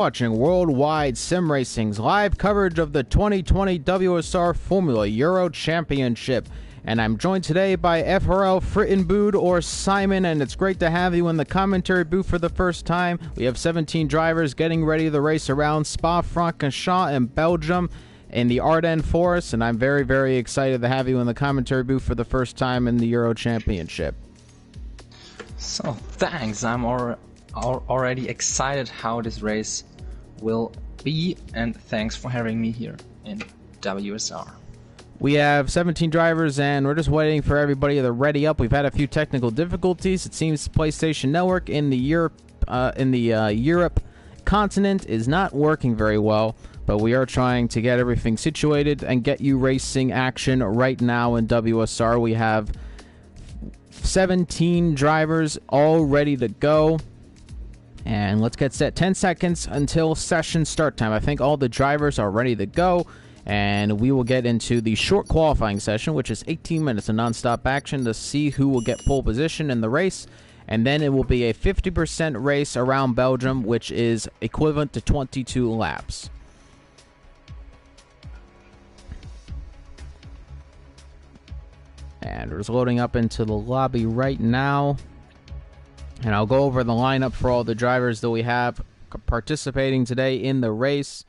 Watching Worldwide Sim Racing's live coverage of the 2020 WSR Formula Euro Championship. And I'm joined today by FRL Frittenbood or Simon, and it's great to have you in the commentary booth for the first time. We have 17 drivers getting ready to race around Spa-Francorchamps in Belgium in the Ardennes Forest, and I'm very, very excited to have you in the commentary booth for the first time in the Euro Championship. So, thanks. I'm already excited how this race will be, and thanks for having me here in WSR. We have 17 drivers, and we're just waiting for everybody to ready up. We've had a few technical difficulties. It seems the PlayStation Network in the Europe continent is not working very well, but we are trying to get everything situated and get you racing action right now in WSR. We have 17 drivers all ready to go. And let's get set. 10 seconds until session start time. I think all the drivers are ready to go. And we will get into the short qualifying session, which is 18 minutes of non-stop action to see who will get pole position in the race. And then it will be a 50% race around Belgium, which is equivalent to 22 laps. And we're just loading up into the lobby right now. And I'll go over the lineup for all the drivers that we have participating today in the race.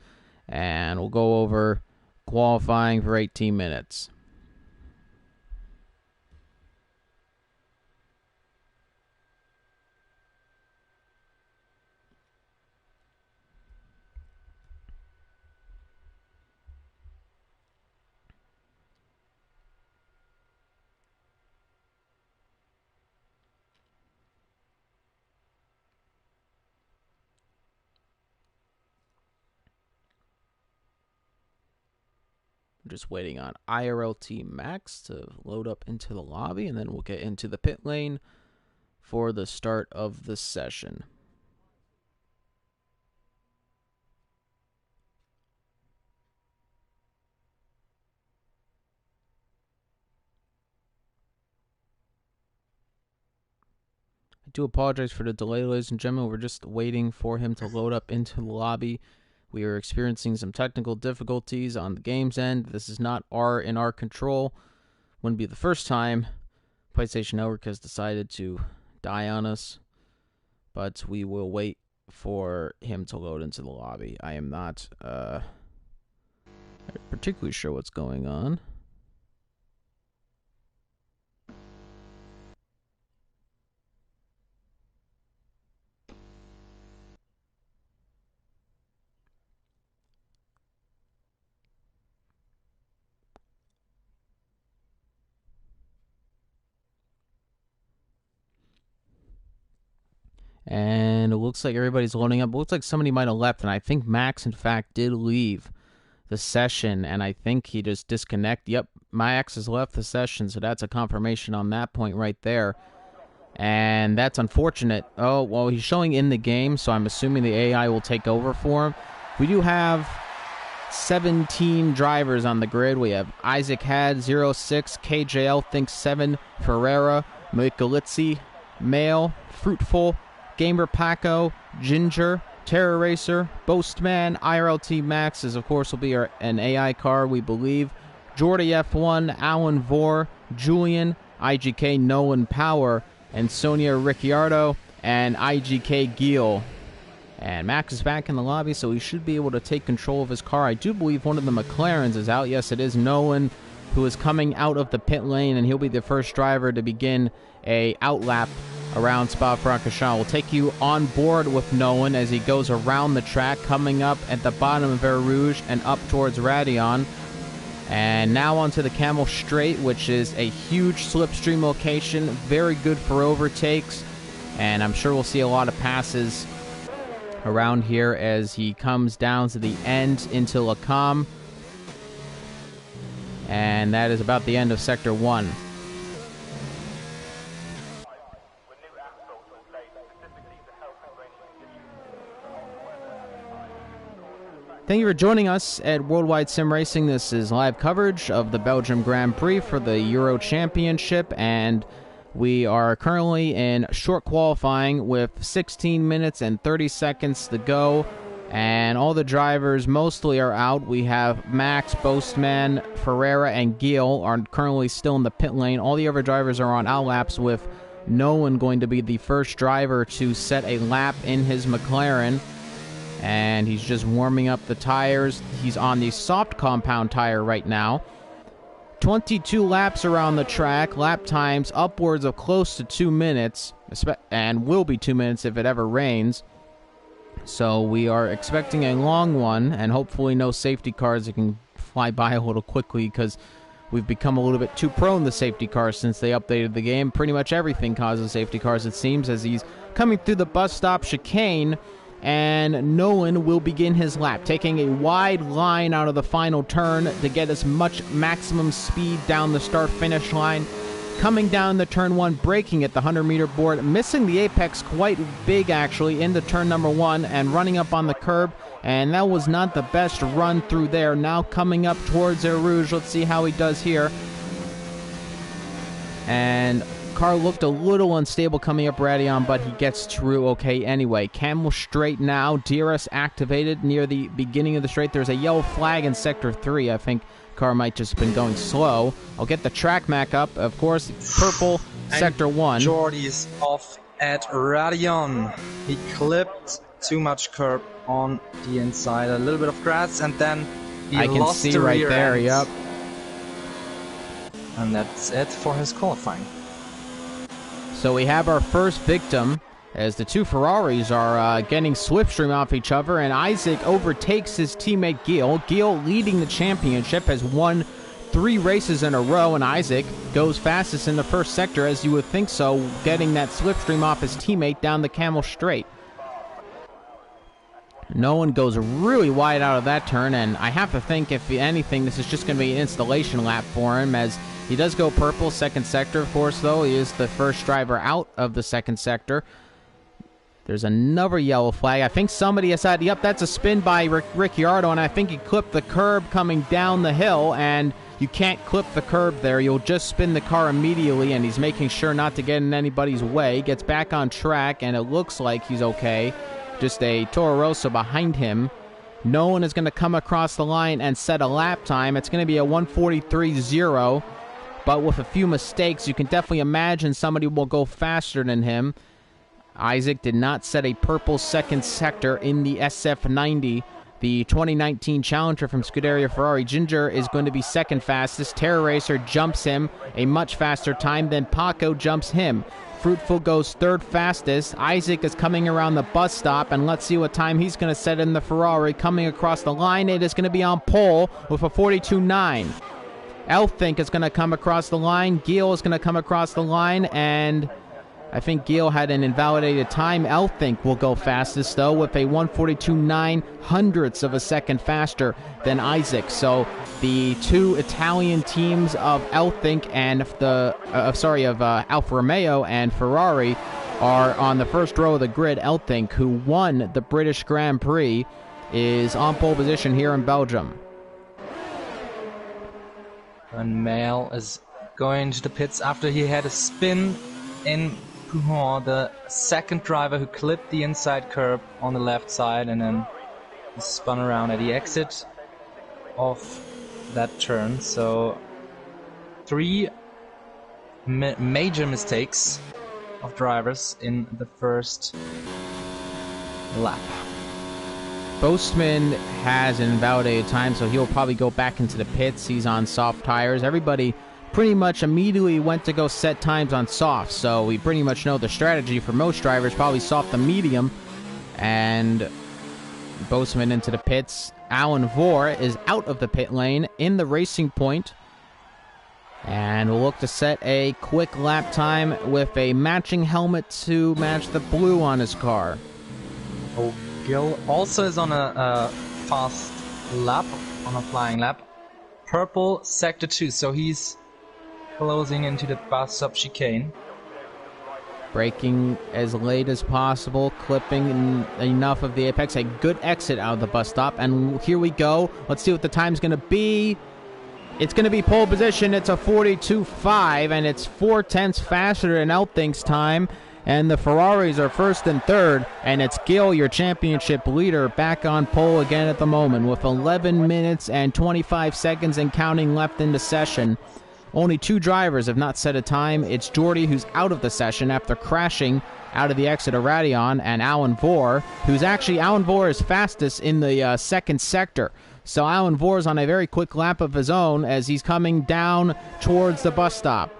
And we'll go over qualifying for 18 minutes. I'm just waiting on IRLT Max to load up into the lobby, and then we'll get into the pit lane for the start of the session. I do apologize for the delay, ladies and gentlemen. We're just waiting for him to load up into the lobby. We are experiencing some technical difficulties on the game's end. This is not in our control. Wouldn't be the first time PlayStation Network has decided to die on us. But we will wait for him to load into the lobby. I am not particularly sure what's going on. And it looks like everybody's loading up. It looks like somebody might have left, and I think Max, in fact, did leave the session, and I think he just disconnected. Yep, Max has left the session, so that's a confirmation on that point right there. And that's unfortunate. Oh, well, he's showing in the game, so I'm assuming the AI will take over for him. We do have 17 drivers on the grid. We have Isaac Had, 06, KJL, Think 7, Ferreira, Michalizzi, Mail, Fruitful, Gamer Paco, Ginger, Terror Racer, Boastman, IRLT Max is, of course, will be an AI car, we believe. Jordy F1, Alan Vore, Julian, IGK Nolan Power, and Sonia Ricciardo, and IGK Giel. And Max is back in the lobby, so he should be able to take control of his car. I do believe one of the McLarens is out. Yes, it is Nolan, who is coming out of the pit lane, and he'll be the first driver to begin a outlap around Spa-Francorchamps. We'll take you on board with Nolan as he goes around the track, coming up at the bottom of Vert Rouge and up towards Radion. And now onto the Camel Straight, which is a huge slipstream location, very good for overtakes, and I'm sure we'll see a lot of passes around here as he comes down to the end into Lacombe. And that is about the end of Sector 1. Thank you for joining us at Worldwide Sim Racing. This is live coverage of the Belgium Grand Prix for the Euro Championship, and we are currently in short qualifying with 16 minutes and 30 seconds to go. And all the drivers mostly are out. We have Max, Boastman, Ferreira, and Gil are currently still in the pit lane. All the other drivers are on out laps, with Nolan going to be the first driver to set a lap in his McLaren. And he's just warming up the tires. He's on the soft compound tire right now. 22 laps around the track. Lap times upwards of close to 2 minutes, and will be 2 minutes if it ever rains. So we are expecting a long one, and hopefully no safety cars that can fly by a little quickly, because we've become a little bit too prone to safety cars since they updated the game. Pretty much everything causes safety cars, it seems, as he's coming through the bus stop chicane, and Nolan will begin his lap, taking a wide line out of the final turn to get as much maximum speed down the start-finish line. Coming down the turn 1, braking at the 100-meter board, missing the apex quite big, actually, into turn number 1, and running up on the curb, and that was not the best run through there. Now coming up towards Eau Rouge, let's see how he does here. And car looked a little unstable coming up Radion, but he gets through okay anyway. Camel straight now, DRS activated near the beginning of the straight. There's a yellow flag in sector 3, I think. Car might just have been going slow. I'll get the track map up. Of course, purple, sector 1. Jordy's off at Radion. He clipped too much curb on the inside. A little bit of grass, and then he I can lost see the right rear there, end. yep. And that's it for his qualifying. So we have our first victim, as the two Ferraris are getting slipstream off each other, and Isaac overtakes his teammate Gil. Gil, leading the championship, has won 3 races in a row, and Isaac goes fastest in the first sector, as you would think so, getting that slipstream off his teammate down the Camel Straight. No one goes really wide out of that turn, and I have to think, if anything, this is just going to be an installation lap for him, as he does go purple, second sector, of course, though. He is the first driver out of the second sector. There's another yellow flag. I think somebody decided, yep, that's a spin by Ricciardo, and I think he clipped the curb coming down the hill, and you can't clip the curb there. You'll just spin the car immediately, and he's making sure not to get in anybody's way. Gets back on track, and it looks like he's okay. Just a Toro Rosso behind him. No one is going to come across the line and set a lap time. It's going to be a 1:43.0, but with a few mistakes, you can definitely imagine somebody will go faster than him. Isaac did not set a purple second sector in the SF90. The 2019 challenger from Scuderia Ferrari, Ginger, is going to be second fastest. Terra Racer jumps him a much faster time, then Paco jumps him. Fruitful goes third fastest. Isaac is coming around the bus stop, and let's see what time he's going to set in the Ferrari. Coming across the line, it is going to be on pole with a 42.9. Elfink is going to come across the line. Gil is going to come across the line, and I think Gil had an invalidated time. Elfink will go fastest, though, with a 1:42.9 hundredths of a second faster than Isaac. So the two Italian teams of Elfink and Alfa Romeo and Ferrari are on the first row of the grid. Elfink, who won the British Grand Prix, is on pole position here in Belgium. And Mail is going to the pits after he had a spin in Pujon, the second driver who clipped the inside curb on the left side, and then he spun around at the exit of that turn. So 3 major mistakes of drivers in the first lap. Boastman has an invalidated time, so he'll probably go back into the pits. He's on soft tires. Everybody pretty much immediately went to go set times on soft, so we pretty much know the strategy for most drivers, probably soft to medium. And Boastman into the pits. Alan Vore is out of the pit lane in the Racing Point, and we'll look to set a quick lap time with a matching helmet to match the blue on his car. Oh, Gil also is on a fast lap, on a flying lap. Purple sector 2, so he's closing into the bus stop chicane. Braking as late as possible, clipping enough of the apex. A good exit out of the bus stop, and here we go. Let's see what the time's going to be. It's going to be pole position. It's a 42.5, and it's 4 tenths faster than Elthink's time. And the Ferraris are first and third, and it's Gil, your championship leader, back on pole again at the moment with 11 minutes and 25 seconds and counting left in the session. Only 2 drivers have not set a time. It's Jordy, who's out of the session after crashing out of the exit of Radion, and Alan Vore, Alan Vore is fastest in the second sector. So Alan Vore is on a very quick lap of his own as he's coming down towards the bus stop.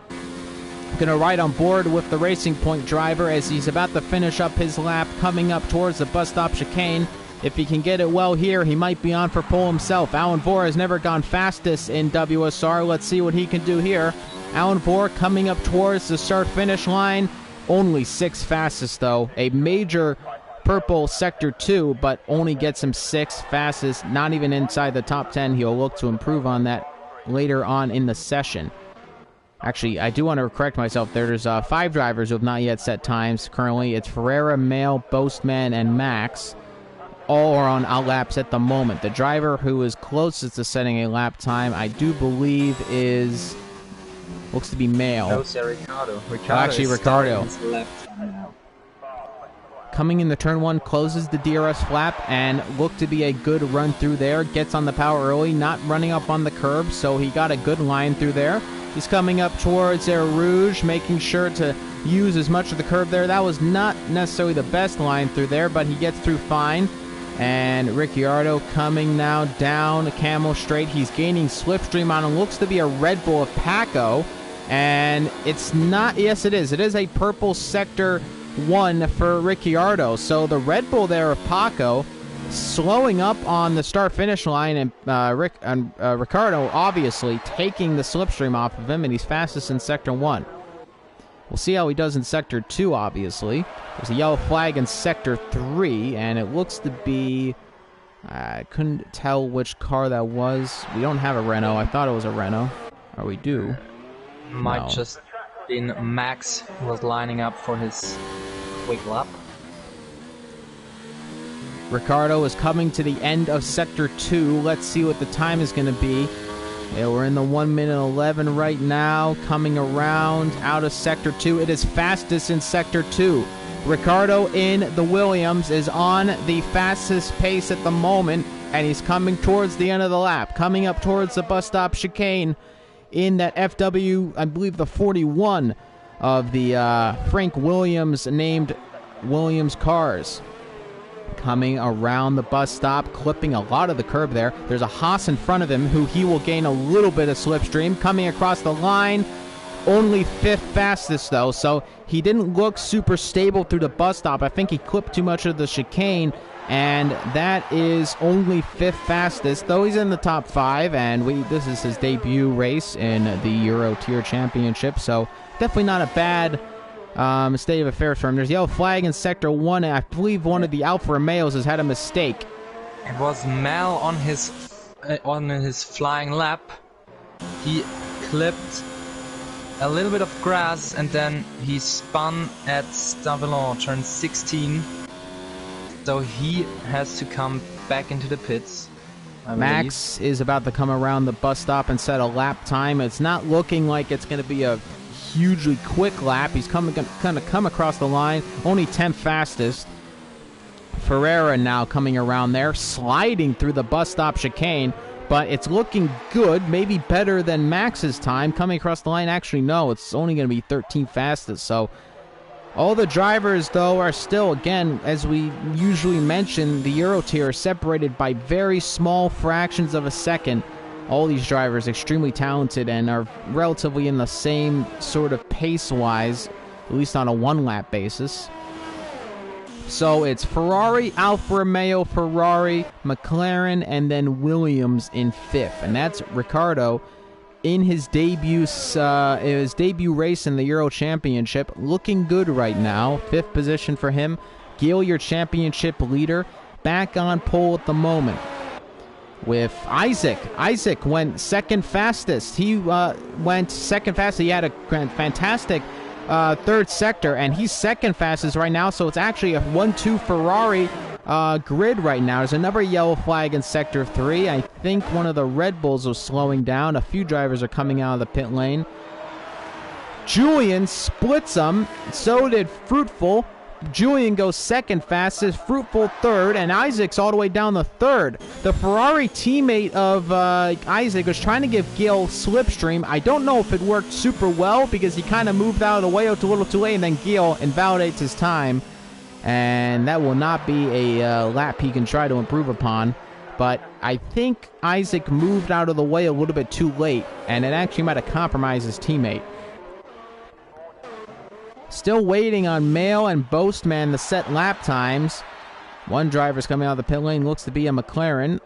Going to ride on board with the Racing Point driver as he's about to finish up his lap, coming up towards the bus stop chicane. If he can get it well here, he might be on for pole himself. Alan Vore has never gone fastest in WSR. Let's see what he can do here. Alan Vore coming up towards the start-finish line. Only 6th fastest, though. A major purple Sector 2, but only gets him 6th fastest. Not even inside the top 10. He'll look to improve on that later on in the session. Actually, I do want to correct myself. There's 5 drivers who have not yet set times. Currently, it's Ferreira, Mail, Boastman, and Max. All are on out laps at the moment. The driver who is closest to setting a lap time, I do believe, looks to be Mail. No, Ricardo. Ricardo. Coming in the turn 1, closes the DRS flap and looked to be a good run through there. Gets on the power early, not running up on the curb, so he got a good line through there. He's coming up towards Air Rouge, making sure to use as much of the curb there. That was not necessarily the best line through there, but he gets through fine. And Ricciardo coming now down Camel Straight. He's gaining slipstream on him. Looks to be a Red Bull of Paco. And it's not, yes it is. It is a purple Sector 1 for Ricciardo. So the Red Bull there of Paco slowing up on the start-finish line, and Ricciardo obviously taking the slipstream off of him, and he's fastest in Sector 1. We'll see how he does in Sector 2, obviously. There's a yellow flag in Sector 3, and it looks to be... I couldn't tell which car that was. We don't have a Renault. I thought it was a Renault. Or we do. Might just been Max who was lining up for his quick lap. Ricardo is coming to the end of Sector 2. Let's see what the time is going to be. Yeah, we're in the 1 minute 11 right now. Coming around out of Sector 2. It is fastest in Sector 2. Ricardo in the Williams is on the fastest pace at the moment, and he's coming towards the end of the lap. Coming up towards the bus stop chicane in that FW, I believe the 41 of the Frank Williams named Williams cars. Coming around the bus stop, clipping a lot of the curb there. There's a Haas in front of him who he will gain a little bit of slipstream. Coming across the line, only 5th fastest though, so he didn't look super stable through the bus stop. I think he clipped too much of the chicane, and that is only 5th fastest, though he's in the top 5, and this is his debut race in the Euro Tier Championship, so definitely not a bad state of affairs for him. There's a yellow flag in Sector 1, and I believe one of the Alfa Romeos has had a mistake. It was Mal on his flying lap. He clipped a little bit of grass, and then he spun at Stavelon, turn 16. So he has to come back into the pits. Max is about to come around the bus stop and set a lap time. It's not looking like it's going to be a hugely quick lap. He's going to come across the line. Only 10th fastest. Ferreira now coming around there, sliding through the bus stop chicane, but it's looking good, maybe better than Max's time. Coming across the line, actually, no, it's only going to be 13th fastest, so all the drivers, though, are still, again, as we usually mention, the Euro tier is separated by very small fractions of a second. All these drivers extremely talented and are relatively in the same sort of pace-wise, at least on a one-lap basis. So it's Ferrari, Alfa Romeo, Ferrari, McLaren, and then Williams in 5th. And that's Ricciardo in his debut race in the Euro Championship. Looking good right now. 5th position for him. Gil, your championship leader, back on pole at the moment. With Isaac. Isaac went second fastest. He went second fastest. He had a fantastic third sector, and he's second fastest right now, so it's actually a 1-2 Ferrari grid right now. There's another yellow flag in Sector 3. I think one of the Red Bulls was slowing down. A few drivers are coming out of the pit lane. Julian splits them. So did Fruitful. Julian goes second fastest, Fruitful third, and Isaac's all the way down the third. The Ferrari teammate of Isaac was trying to give Gil slipstream. I don't know if it worked super well because he kind of moved out of the way a little too late, and then Gil invalidates his time. And that will not be a lap he can try to improve upon. But I think Isaac moved out of the way a little bit too late, and it actually might have compromised his teammate. Still waiting on Mail and Boastman to set lap times. One driver's coming out of the pit lane, looks to be a McLaren.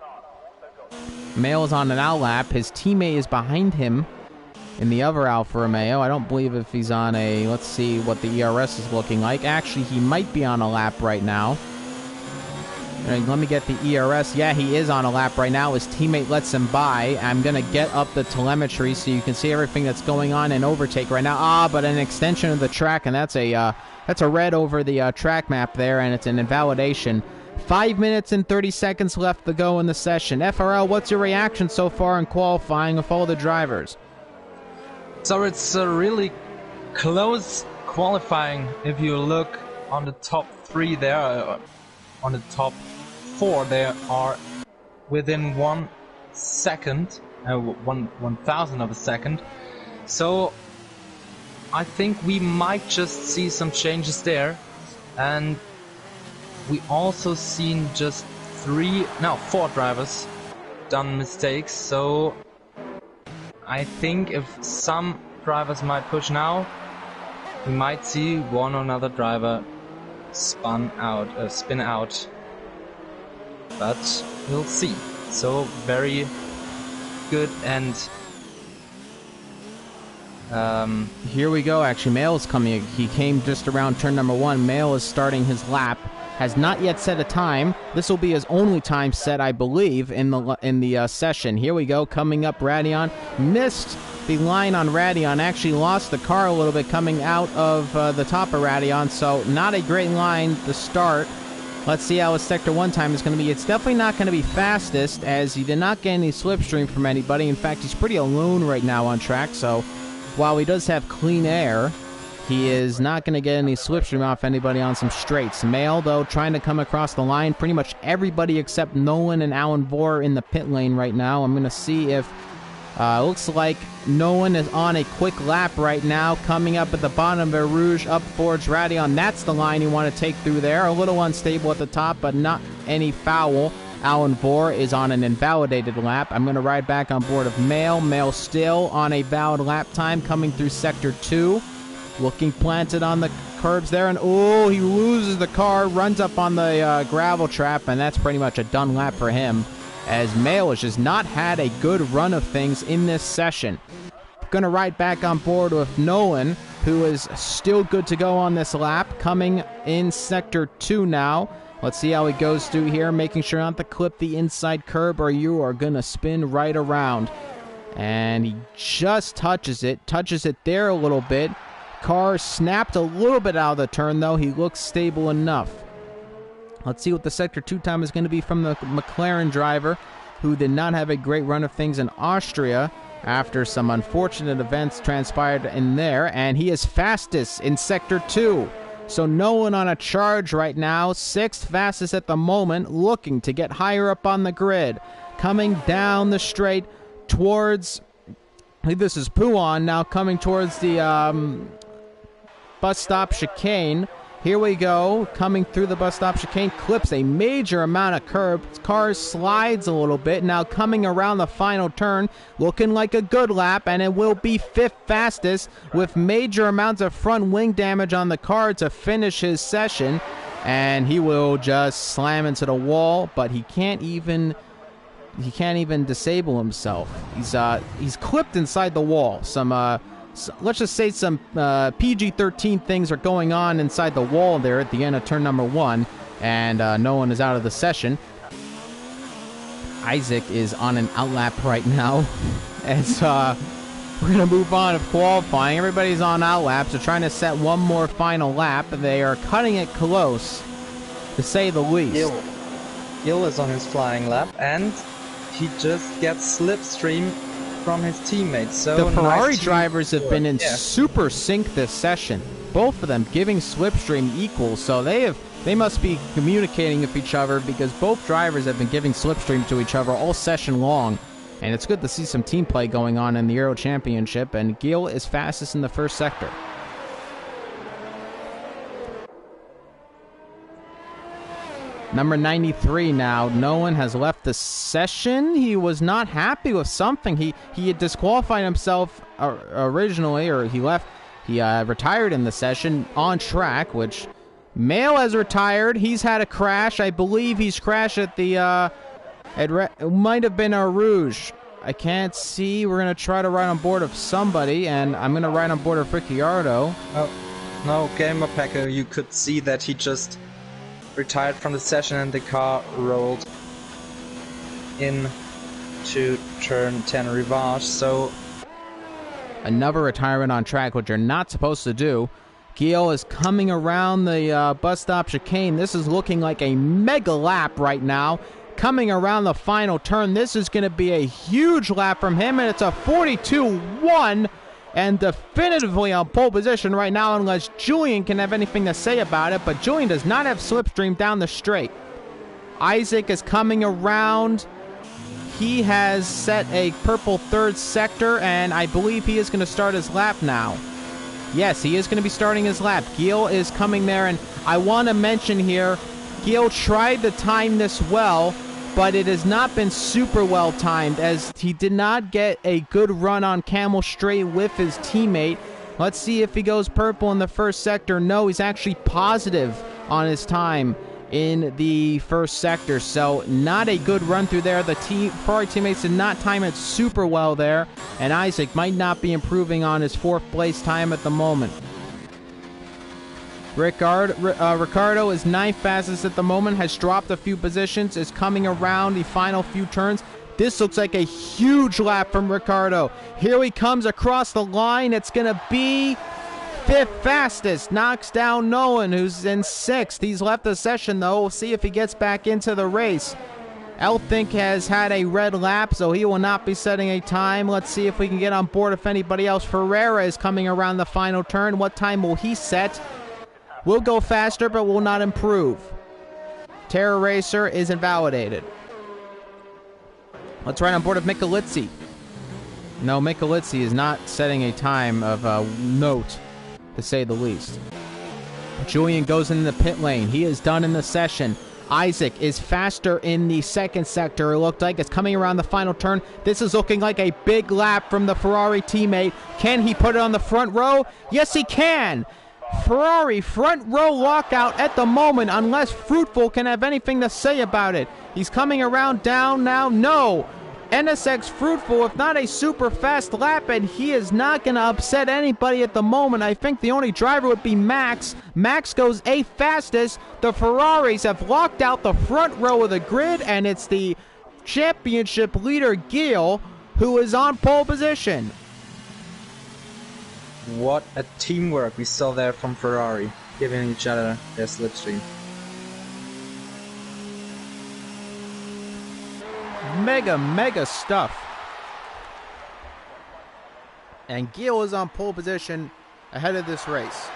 Mail is on an outlap. His teammate is behind him in the other Alfa Romeo. I don't believe if he's on a... Let's see what the ERS is looking like. Actually, he might be on a lap right now. Let me get the ERS. Yeah, he is on a lap right now. His teammate lets him by. I'm going to get up the telemetry so you can see everything that's going on in overtake right now. But an extension of the track, and that's a red over the track map there, and it's an invalidation. 5 minutes and 30 seconds left to go in the session. FRL, what's your reaction so far in qualifying with all the drivers? So it's a really close qualifying. If you look on the top 3 there, on the top 4, they are within 1 second, 1,000 of a second. So I think we might just see some changes there, and we also seen just 4 drivers done mistakes. So I think if some drivers might push now, we might see one or another driver spin out, but we'll see. So very good. And here we go. Actually, Mail is coming. He came just around turn number 1. Mail is starting his lap. Has not yet set a time. This will be his only time set, I believe, in the session. Here we go. Coming up, Radion missed the line on Radion. Actually lost the car a little bit coming out of the top of Radion, so not a great line to start. Let's see how his Sector 1 time is going to be. It's definitely not going to be fastest, as he did not get any slipstream from anybody. In fact, he's pretty alone right now on track, so while he does have clean air, he is not going to get any slipstream off anybody on some straights. Mail, though, trying to come across the line. Pretty much everybody except Nolan and Alan Vore in the pit lane right now. I'm going to see if... looks like Nolan is on a quick lap right now, coming up at the bottom of Rouge, up towards Radion. That's the line you want to take through there. A little unstable at the top, but not any foul. Alan Vore is on an invalidated lap. I'm going to ride back on board of Mail. Mail still on a valid lap time, coming through Sector 2. Looking planted on the curbs there, and oh, he loses the car, runs up on the gravel trap, and that's pretty much a done lap for him, as Mail has just not had a good run of things in this session. Gonna ride back on board with Nolan, who is still good to go on this lap, coming in Sector 2 now. Let's see how he goes through here, making sure not to clip the inside curb or you are gonna spin right around. And he just touches it there a little bit. Car snapped a little bit out of the turn, though. He looks stable enough. Let's see what the Sector 2 time is going to be from the McLaren driver, who did not have a great run of things in Austria after some unfortunate events transpired in there, and he is fastest in Sector 2. So no one on a charge right now, 6th fastest at the moment, looking to get higher up on the grid. Coming down the straight towards, I believe this is Pouon, now coming towards the bus stop chicane. Here we go, coming through the bus stop chicane, clips a major amount of curb. Car slides a little bit, now coming around the final turn, looking like a good lap, and it will be 5th fastest with major amounts of front wing damage on the car to finish his session. And he will just slam into the wall, but he can't even disable himself. He's clipped inside the wall. Let's just say some PG-13 things are going on inside the wall there at the end of turn number 1, and no one is out of the session. Isaac is on an outlap right now, as we're going to move on to qualifying. Everybody's on outlaps. They're trying to set one more final lap. They are cutting it close, to say the least. Gil is on his flying lap, and he just gets slipstream from his teammates. So the Ferrari nice drivers have been in yeah. super sync this session. Both of them giving slipstream equal, so they must be communicating with each other because both drivers have been giving slipstream to each other all session long. And it's good to see some team play going on in the Euro Championship, and Gil is fastest in the first sector. Number 93 now. No one has left the session. He was not happy with something. He had disqualified himself originally, or he left. He retired in the session on track, which Mail has retired. He's had a crash. I believe he's crashed at the... it might have been a Rouge. I can't see. We're going to try to ride on board of somebody, and I'm going to ride on board of Ricciardo. Oh, no, Gamer Packer, you could see that he just retired from the session and the car rolled into turn 10 reverse, so... Another retirement on track, which you're not supposed to do. Gil is coming around the bus stop chicane. This is looking like a mega lap right now. Coming around the final turn, this is going to be a huge lap from him, and it's a 42-1, and definitively on pole position right now, unless Julian can have anything to say about it, but Julian does not have slipstream down the straight. Isaac is coming around. He has set a purple third sector, and I believe he is going to start his lap now. Yes, he is going to be starting his lap. Gil is coming there, and I want to mention here, Gil tried to time this well, but it has not been super well timed, as he did not get a good run on Camel Straight with his teammate. Let's see if he goes purple in the first sector. No, he's actually positive on his time in the first sector, so not a good run through there. The Ferrari teammates did not time it super well there, and Isaac might not be improving on his fourth place time at the moment. Ricardo is ninth fastest at the moment, has dropped a few positions, is coming around the final few turns. This looks like a huge lap from Ricardo. Here he comes across the line. It's going to be fifth fastest. Knocks down Nolan, who's in sixth. He's left the session, though. We'll see if he gets back into the race. Elthink has had a red lap, so he will not be setting a time. Let's see if we can get on board if anybody else. Ferreira is coming around the final turn. What time will he set? Will go faster, but will not improve. Terra Racer is invalidated. Let's ride on board of Michalizzi. No, Michalizzi is not setting a time of note, to say the least. Julian goes in the pit lane. He is done in the session. Isaac is faster in the second sector, it looked like. It's coming around the final turn. This is looking like a big lap from the Ferrari teammate. Can he put it on the front row? Yes, he can! Ferrari front row lockout at the moment, unless Fruitful can have anything to say about it. He's coming around down now. No! NSX Fruitful, if not a super fast lap, and he is not going to upset anybody at the moment. I think the only driver would be Max. Max goes eighth fastest. The Ferraris have locked out the front row of the grid, and it's the championship leader, Gil, who is on pole position. What a teamwork we saw there from Ferrari, giving each other their slipstream. Mega stuff. And Gil is on pole position ahead of this race.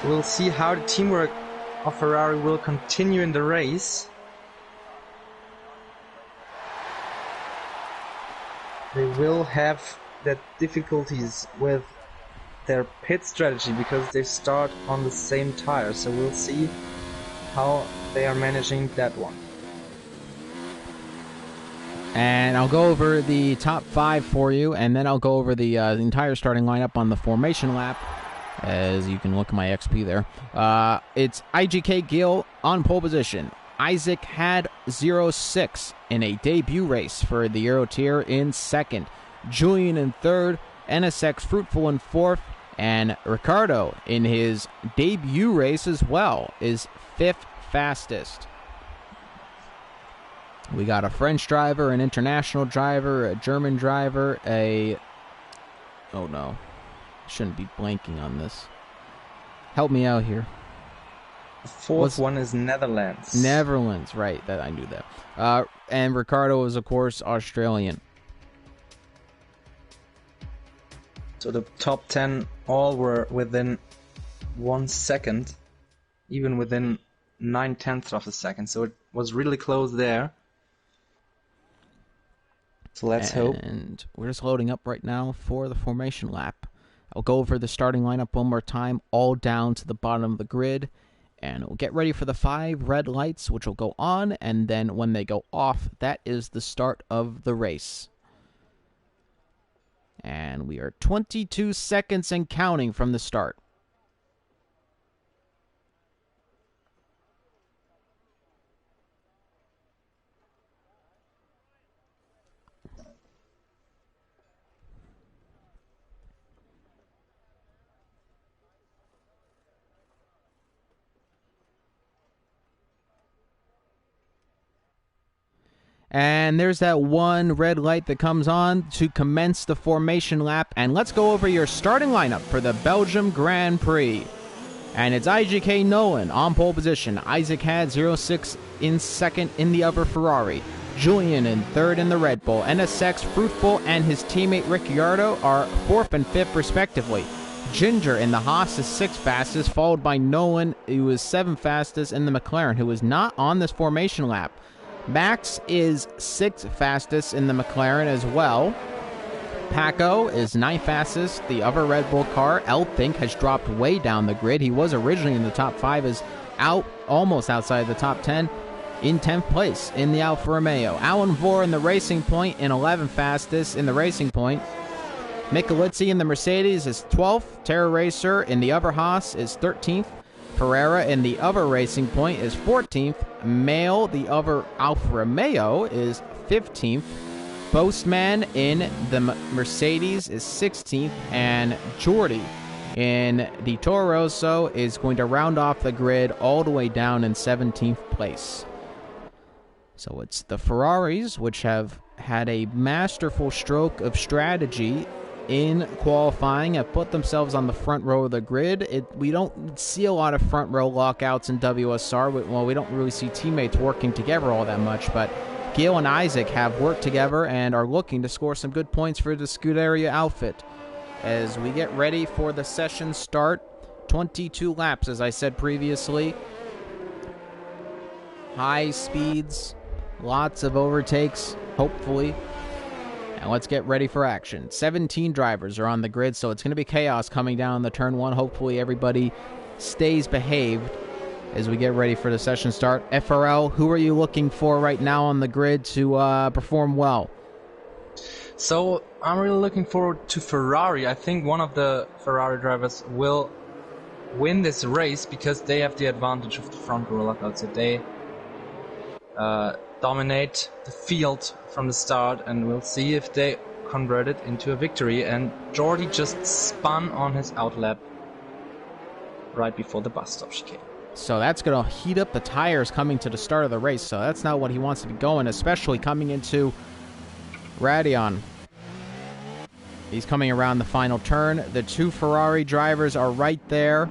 We'll see how the teamwork of Ferrari will continue in the race. They will have the difficulties with their pit strategy because they start on the same tire, so we'll see how they are managing that one. And I'll go over the top 5 for you, and then I'll go over the entire starting lineup on the formation lap, as you can look at my XP there. It's IGK Gil on pole position. Isaac had 0-6 in a debut race for the Euro Tier in second. Julian in third. NSX Fruitful in fourth. And Ricardo in his debut race as well is fifth fastest. We got a French driver, an international driver, a German driver, oh no, shouldn't be blanking on this. Help me out here. Fourth one is Netherlands. Netherlands, right? That I knew that. And Ricardo is, of course, Australian. So the top 10 all were within 1 second, even within 9/10 of a second. So it was really close there. So let's hope. And we're just loading up right now for the formation lap. I'll go over the starting lineup one more time, all down to the bottom of the grid. And we'll get ready for the 5 red lights, which will go on. And then when they go off, that is the start of the race. And we are 22 seconds and counting from the start. And there's that one red light that comes on to commence the formation lap. And let's go over your starting lineup for the Belgium Grand Prix. And it's IGK Nolan on pole position. Isaac had 06 in second in the other Ferrari. Julian in third in the Red Bull. NSX, Fruitful, and his teammate Ricciardo are fourth and fifth respectively. Ginger in the Haas is sixth fastest, followed by Nolan, who was seventh fastest in the McLaren, who was not on this formation lap. Max is 6th fastest in the McLaren as well. Paco is 9th fastest. The other Red Bull car, Elfink, has dropped way down the grid. He was originally in the top 5, is almost outside the top 10, in 10th place in the Alfa Romeo. Alan Vore in the Racing Point in 11th fastest in the Racing Point. Michelizzi in the Mercedes is 12th. Terra Racer in the other Haas is 13th. Pereira in the other Racing Point is 14th. Mail, the other Alfa Romeo, is 15th. Postman in the Mercedes is 16th. And Jordi in the Toro Rosso is going to round off the grid all the way down in 17th place. So it's the Ferraris, which have had a masterful stroke of strategy in qualifying, have put themselves on the front row of the grid. We don't see a lot of front row lockouts in WSR. Well, we don't really see teammates working together all that much, but Gil and Isaac have worked together and are looking to score some good points for the Scuderia outfit. As we get ready for the session start, 22 laps, as I said previously. High speeds, lots of overtakes, hopefully. And let's get ready for action. 17 drivers are on the grid, so it's going to be chaos coming down the turn 1. Hopefully everybody stays behaved as we get ready for the session start. FRL, who are you looking for right now on the grid to perform well? So I'm really looking forward to Ferrari. I think one of the Ferrari drivers will win this race because they have the advantage of the front row lockout. So they dominate the field from the start, and we'll see if they convert it into a victory. And Jordi just spun on his outlap right before the bus stop chicane. So that's going to heat up the tires coming to the start of the race, so that's not what he wants to be going, especially coming into Radion. He's coming around the final turn. The two Ferrari drivers are right there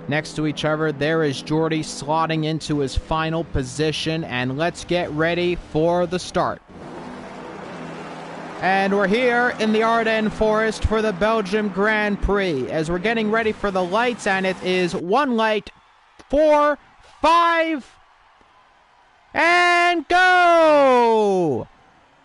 next to each other. There is Jordi slotting into his final position, and let's get ready for the start. And we're here in the Ardennes Forest for the Belgium Grand Prix as we're getting ready for the lights, and it is 1 light, 4, 5, and go!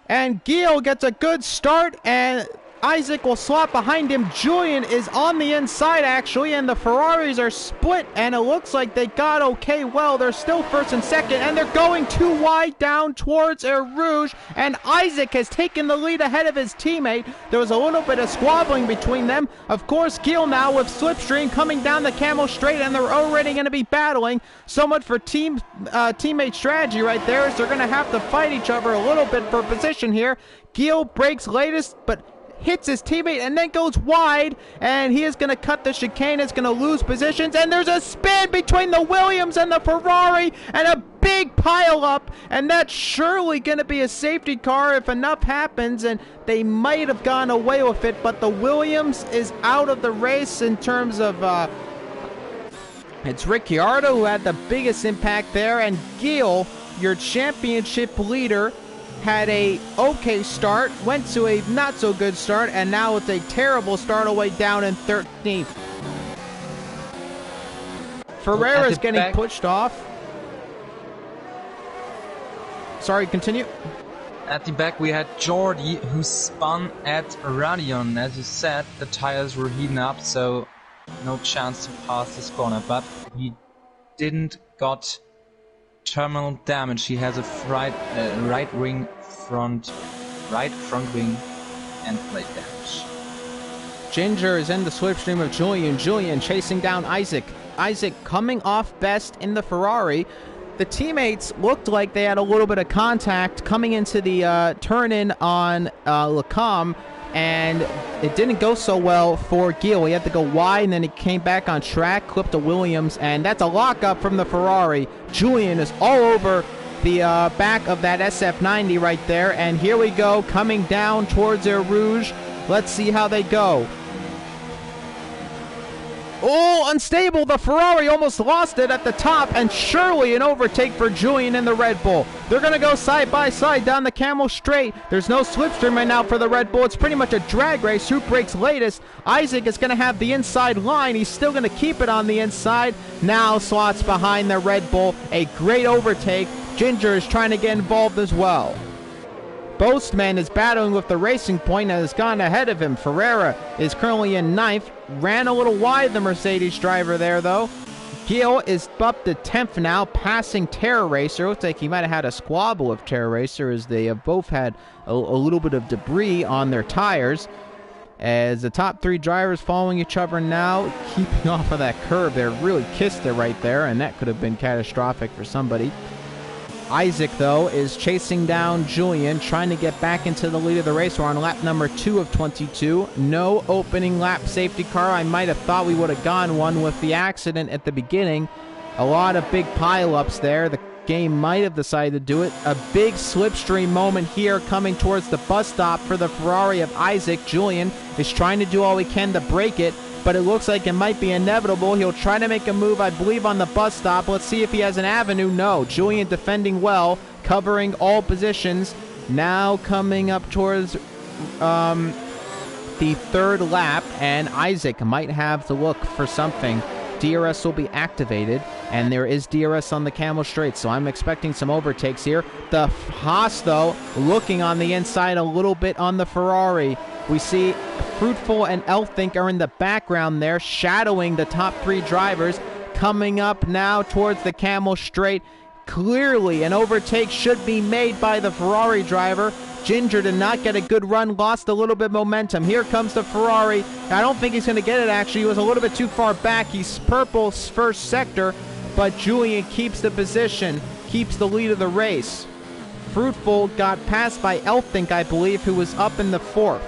And Gil gets a good start, and Isaac will slot behind him. Julian is on the inside, actually, and the Ferraris are split, and it looks like they got okay well. They're still first and second, and they're going too wide down towards Air Rouge, and Isaac has taken the lead ahead of his teammate. There was a little bit of squabbling between them. Of course, Gil now with Slipstream coming down the Camel Straight, and they're already going to be battling. So much for teammate strategy right there, as they're going to have to fight each other a little bit for position here. Gil breaks latest, but hits his teammate and then goes wide, and he is going to cut the chicane. It's going to lose positions, and there's a spin between the Williams and the Ferrari, and a big pile up, and that's surely going to be a safety car if enough happens, and they might have gone away with it, but the Williams is out of the race in terms of It's Ricciardo who had the biggest impact there, and Gil, your championship leader, had a okay start, went to a not so good start, and now it's a terrible start all the way down in 13th. Ferreira's getting pushed off. Sorry, continue. At the back we had Jordi, who spun at Radion. As you said, the tires were heating up, so no chance to pass this corner, but he didn't got terminal damage. He has a right front wing and plate damage. Ginger is in the slipstream of Julian. Julian chasing down Isaac. Isaac coming off best in the Ferrari. The teammates looked like they had a little bit of contact coming into the turn-in on Lacombe, and it didn't go so well for Gil. He had to go wide, and then he came back on track, clipped to Williams, and that's a lockup from the Ferrari. Julian is all over the back of that SF90 right there, and here we go, coming down towards Eau Rouge. Let's see how they go. Oh, unstable. The Ferrari almost lost it at the top, and surely an overtake for Julian in the Red Bull. They're going to go side by side down the Camel Straight. There's no slipstream right now for the Red Bull. It's pretty much a drag race. Who breaks latest? Isaac is going to have the inside line. He's still going to keep it on the inside. Now slots behind the Red Bull. A great overtake. Ginger is trying to get involved as well. Boastman is battling with the Racing Point and has gone ahead of him. Ferreira is currently in 9th. Ran a little wide, the Mercedes driver there, though. Gil is up to 10th now, passing Terra Racer. Looks like he might have had a squabble with Terra Racer, as they have both had a little bit of debris on their tires. As the top 3 drivers following each other now, keeping off of that curve there. Really kissed it right there, and that could have been catastrophic for somebody. Isaac, though, is chasing down Julian, trying to get back into the lead of the race. We're on lap number 2 of 22. No opening lap safety car. I might have thought we would have gone one with the accident at the beginning. A lot of big pileups there. The game might have decided to do it. A big slipstream moment here coming towards the bus stop for the Ferrari of Isaac. Julian is trying to do all he can to break it, but it looks like it might be inevitable. He'll try to make a move, I believe, on the bus stop. Let's see if he has an avenue. No. Julian defending well, covering all positions. Now coming up towards the 3rd lap, and Isaac might have to look for something. DRS will be activated, and there is DRS on the Camel Straight, so I'm expecting some overtakes here. The Haas, though, looking on the inside a little bit on the Ferrari. We see Fruitful and Elfink are in the background there, shadowing the top 3 drivers. Coming up now towards the Camel Straight. Clearly, an overtake should be made by the Ferrari driver. Ginger did not get a good run, lost a little bit of momentum. Here comes the Ferrari. I don't think he's going to get it, actually. He was a little bit too far back. He's purple's first sector, but Julian keeps the position, keeps the lead of the race. Fruitful got passed by Elfink, I believe, who was up in the 4th.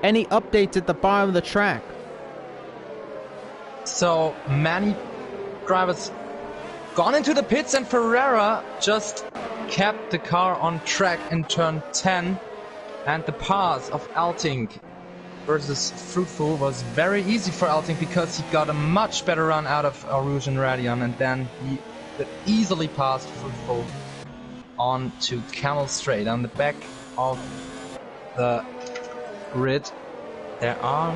Any updates at the bottom of the track? So many drivers gone into the pits, and Ferreira just kept the car on track in turn 10, and the pass of Elfink versus Fruitful was very easy for Elfink because he got a much better run out of Eau Rouge and Radion, and then he could easily pass Fruitful on to Camel Straight. On the back of the grid there are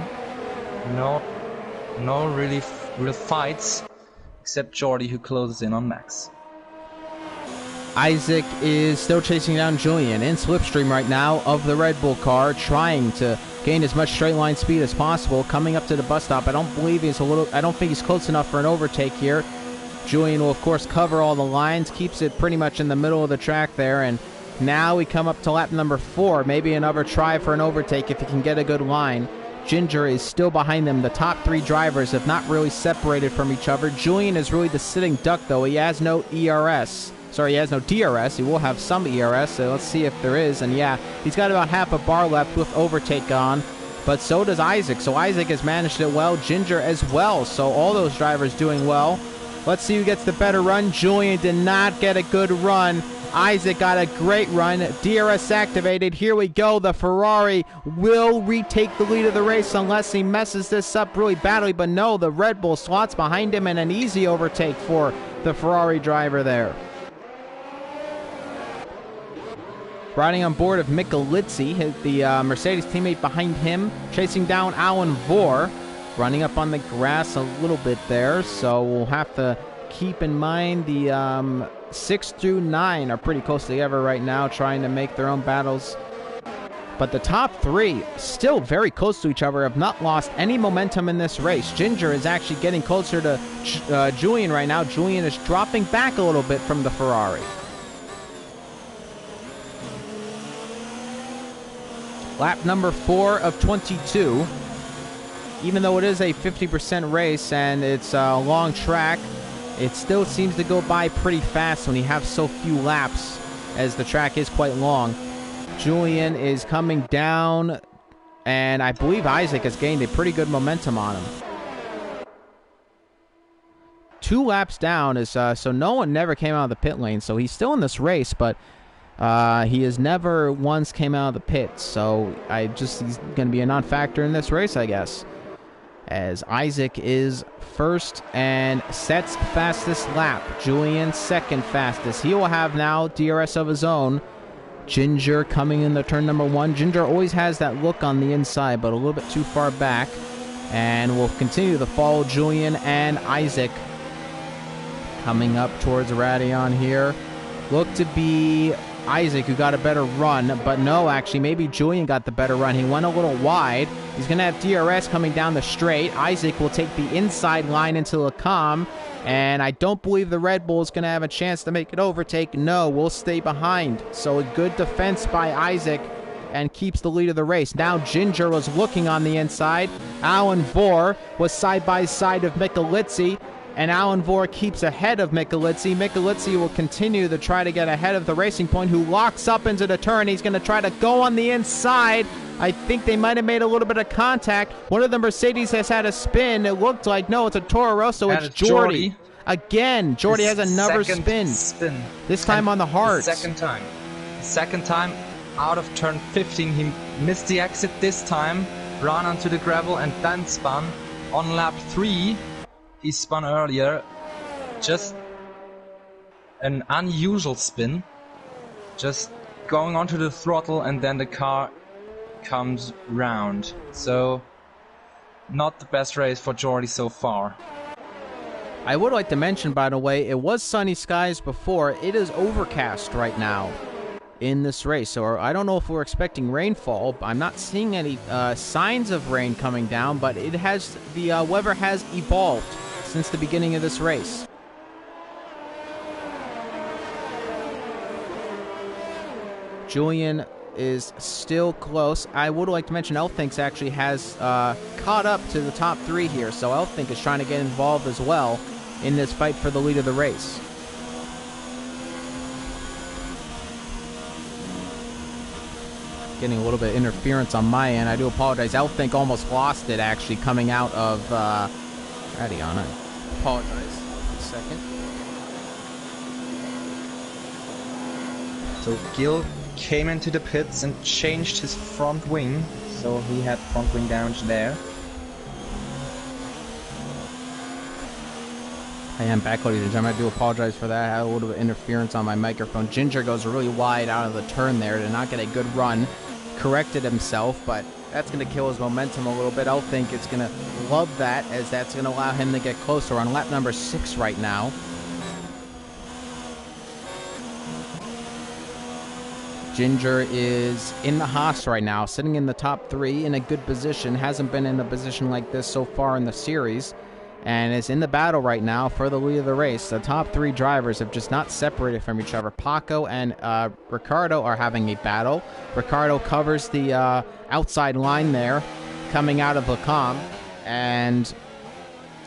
no real fights, except Jordi, who closes in on Max. Isaac is still chasing down Julian in slipstream right now of the Red Bull car, trying to gain as much straight line speed as possible. Coming up to the bus stop, I don't think he's close enough for an overtake here. Julian will of course cover all the lines, keeps it pretty much in the middle of the track there, and now we come up to lap number 4. Maybe another try for an overtake if he can get a good line. Ginger is still behind them. The top 3 drivers have not really separated from each other. Julian is really the sitting duck, though. He has no ERS. Sorry, he has no DRS. He will have some ERS, so let's see if there is. And yeah, he's got about half a bar left with overtake on, but so does Isaac. So Isaac has managed it well. Ginger as well. So all those drivers doing well. Let's see who gets the better run. Julian did not get a good run, Isaac got a great run. DRS activated. Here we go. The Ferrari will retake the lead of the race unless he messes this up really badly. But no, the Red Bull slots behind him and an easy overtake for the Ferrari driver there. Riding on board of Michelizzi, the Mercedes teammate behind him, chasing down Alan Vore, running up on the grass a little bit there. So we'll have to keep in mind the 6 through 9 are pretty close together right now, trying to make their own battles. But the top 3 still very close to each other, have not lost any momentum in this race. Ginger is actually getting closer to Julian right now. Julian is dropping back a little bit from the Ferrari. Lap number 4 of 22. Even though it is a 50% race and it's a long track, it still seems to go by pretty fast when you have so few laps, as the track is quite long. Julian is coming down, and I believe Isaac has gained a pretty good momentum on him. 2 laps down is so no one never came out of the pit lane, so he's still in this race, but he has never once came out of the pits, so he's going to be a non-factor in this race, I guess. As Isaac is first and sets fastest lap. Julian second fastest. He will have now DRS of his own. Ginger coming in the turn number 1. Ginger always has that look on the inside, but a little bit too far back. And we'll continue to follow Julian and Isaac coming up towards Radion here. Look to be Isaac who got a better run, but no, actually, maybe Julian got the better run. He went a little wide. He's going to have DRS coming down the straight. Isaac will take the inside line into Lacombe, and I don't believe the Red Bull is going to have a chance to make it overtake. No, we'll stay behind. So a good defense by Isaac and keeps the lead of the race. Now Ginger was looking on the inside. Alan Vore was side by side of Michelizzi, and Alan Vore keeps ahead of Michelizzi. Michelizzi will continue to try to get ahead of the Racing Point, who locks up into the turn. He's going to try to go on the inside. I think they might have made a little bit of contact. One of the Mercedes has had a spin. It looked like, no, it's a Toro Rosso. It's Jordy. Again, Jordy has another spin. This time on the hard. Second time out of turn 15. He missed the exit this time, ran onto the gravel, and then spun. On lap 3, he spun earlier. Just an unusual spin. Just going onto the throttle, and then the car comes round. So not the best race for Jordy so far. I would like to mention, by the way, it was sunny skies before. It is overcast right now in this race, so I don't know if we're expecting rainfall. I'm not seeing any signs of rain coming down, but the weather has evolved since the beginning of this race. Julian is still close. I would like to mention Elthinks actually has caught up to the top 3 here, so Elthink is trying to get involved as well in this fight for the lead of the race. Getting a little bit of interference on my end. I do apologize. Elthink almost lost it actually coming out of Radion. I apologize. A second. So Gil came into the pits and changed his front wing, so he had front wing damage there. I am back, ladies and gentlemen. I do apologize for that. I had a little bit of interference on my microphone. Ginger goes really wide out of the turn there to not get a good run. Corrected himself, but that's going to kill his momentum a little bit. I think it's going to love that, as that's going to allow him to get closer on lap number 6 right now. Ginger is in the Haas right now, sitting in the top 3 in a good position. Hasn't been in a position like this so far in the series, and is in the battle right now for the lead of the race. The top 3 drivers have just not separated from each other. Paco and Ricardo are having a battle. Ricardo covers the outside line there, coming out of Lacombe, and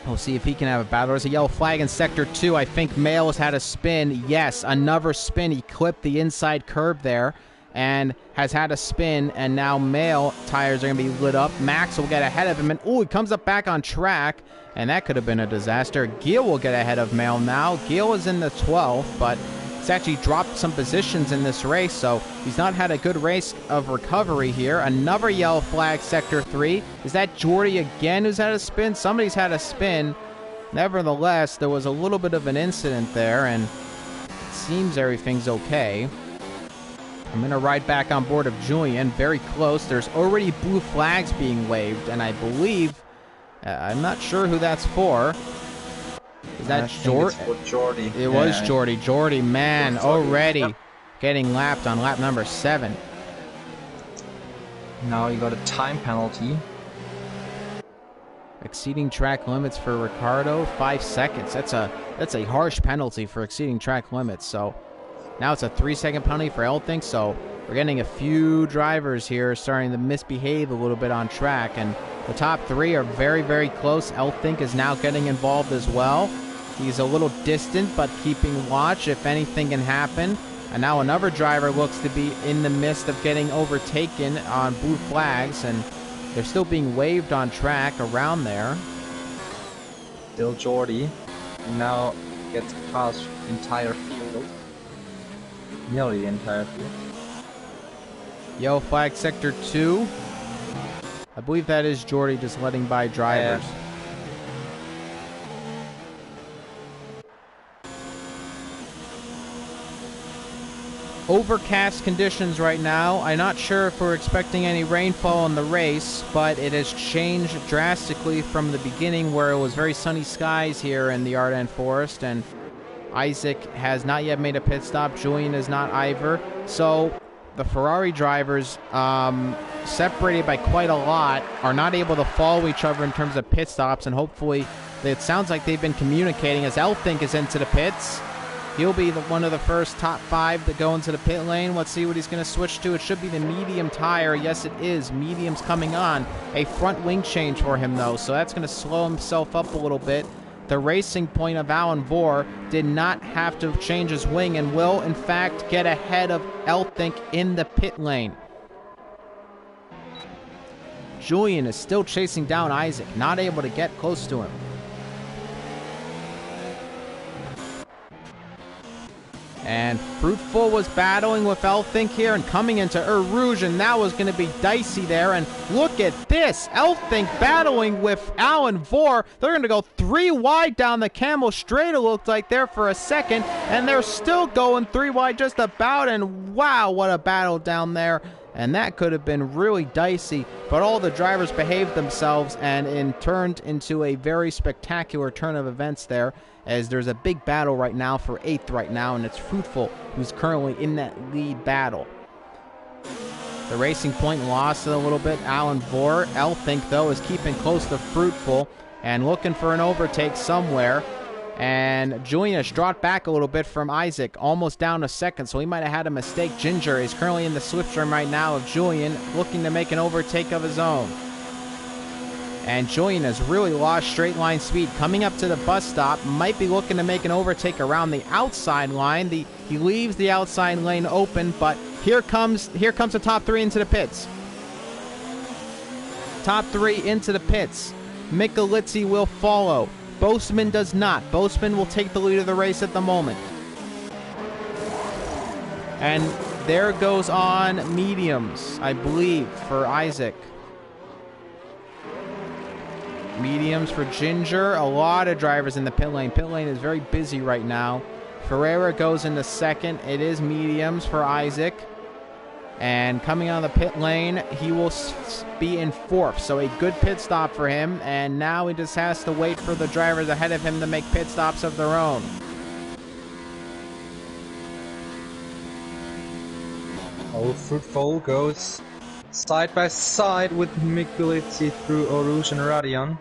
we'll see if he can have a battle. There's a yellow flag in Sector 2. I think Mail has had a spin. Yes, another spin. He clipped the inside curb there and has had a spin, and now Mail tires are going to be lit up. Max will get ahead of him, and he comes up back on track, and that could have been a disaster. Gil will get ahead of Mail now. Gil is in the 12th, but He's actually dropped some positions in this race, so he's not had a good race of recovery here. Another yellow flag, Sector 3. Is that Jordy again who's had a spin? Somebody's had a spin. Nevertheless, there was a little bit of an incident there, and it seems everything's okay. I'm going to ride back on board of Julian. Very close. There's already blue flags being waved, and I believe... I'm not sure who that's for. Is that Jordy? It was Jordy. Jordy, man, already getting lapped on lap number 7. Now you got a time penalty. Exceeding track limits for Ricardo, 5 seconds. That's a harsh penalty for exceeding track limits. So now it's a 3-second penalty for Elthink. So we're getting a few drivers here starting to misbehave a little bit on track, and the top 3 are very, very close. Elthink is now getting involved as well. He's a little distant, but keeping watch if anything can happen. And now another driver looks to be in the midst of getting overtaken on blue flags, and they're still being waved on track around there. Still Jordy. Now gets past the entire field. Nearly the entire field. Yellow flag, Sector 2. I believe that is Jordy just letting by drivers. Yeah. Overcast conditions right now. I'm not sure if we're expecting any rainfall in the race, but it has changed drastically from the beginning where it was very sunny skies here in the Ardennes Forest, and Isaac has not yet made a pit stop. Julian is not either. So the Ferrari drivers, separated by quite a lot, are not able to follow each other in terms of pit stops, and hopefully it sounds like they've been communicating as Elthink is into the pits. He'll be one of the first top 5 that go into the pit lane. Let's see what he's going to switch to. It should be the medium tire. Yes, it is. Medium's coming on. A front wing change for him, though, so that's going to slow himself up a little bit. The Racing Point of Alan Vore did not have to change his wing and will, in fact, get ahead of Elthink in the pit lane. Julian is still chasing down Isaac, not able to get close to him. And Fruitful was battling with Elthink here and coming into Eau Rouge, and that was going to be dicey there. And look at this, Elthink battling with Alan Vore. They're going to go 3 wide down the Camel Straight, it looked like there for a second, and they're still going 3 wide just about, and wow, what a battle down there. And that could have been really dicey, but all the drivers behaved themselves and turned into a very spectacular turn of events there, as there's a big battle right now for 8th right now, and it's Fruitful who's currently in that lead battle. The Racing Point lost it a little bit. Alan Vore. Elthink, though, is keeping close to Fruitful and looking for an overtake somewhere. And Julian has dropped back a little bit from Isaac, almost down a second, so he might have had a mistake. Ginger is currently in the slipstream right now of Julian, looking to make an overtake of his own. And Julian has really lost straight line speed. Coming up to the bus stop, might be looking to make an overtake around the outside line. He leaves the outside lane open, but here comes the top 3 into the pits. Top 3 into the pits. Michelizzi will follow. Boseman does not. Boseman will take the lead of the race at the moment. And there goes on mediums, I believe, for Isaac. Mediums for Ginger. A lot of drivers in the pit lane. Pit lane is very busy right now. Ferreira goes into second. It is mediums for Isaac. And coming out of the pit lane, he will be in 4th. So a good pit stop for him. And now he just has to wait for the drivers ahead of him to make pit stops of their own. Oh, Fruitful goes side by side with Michelizzi through Eau Rouge and Radion.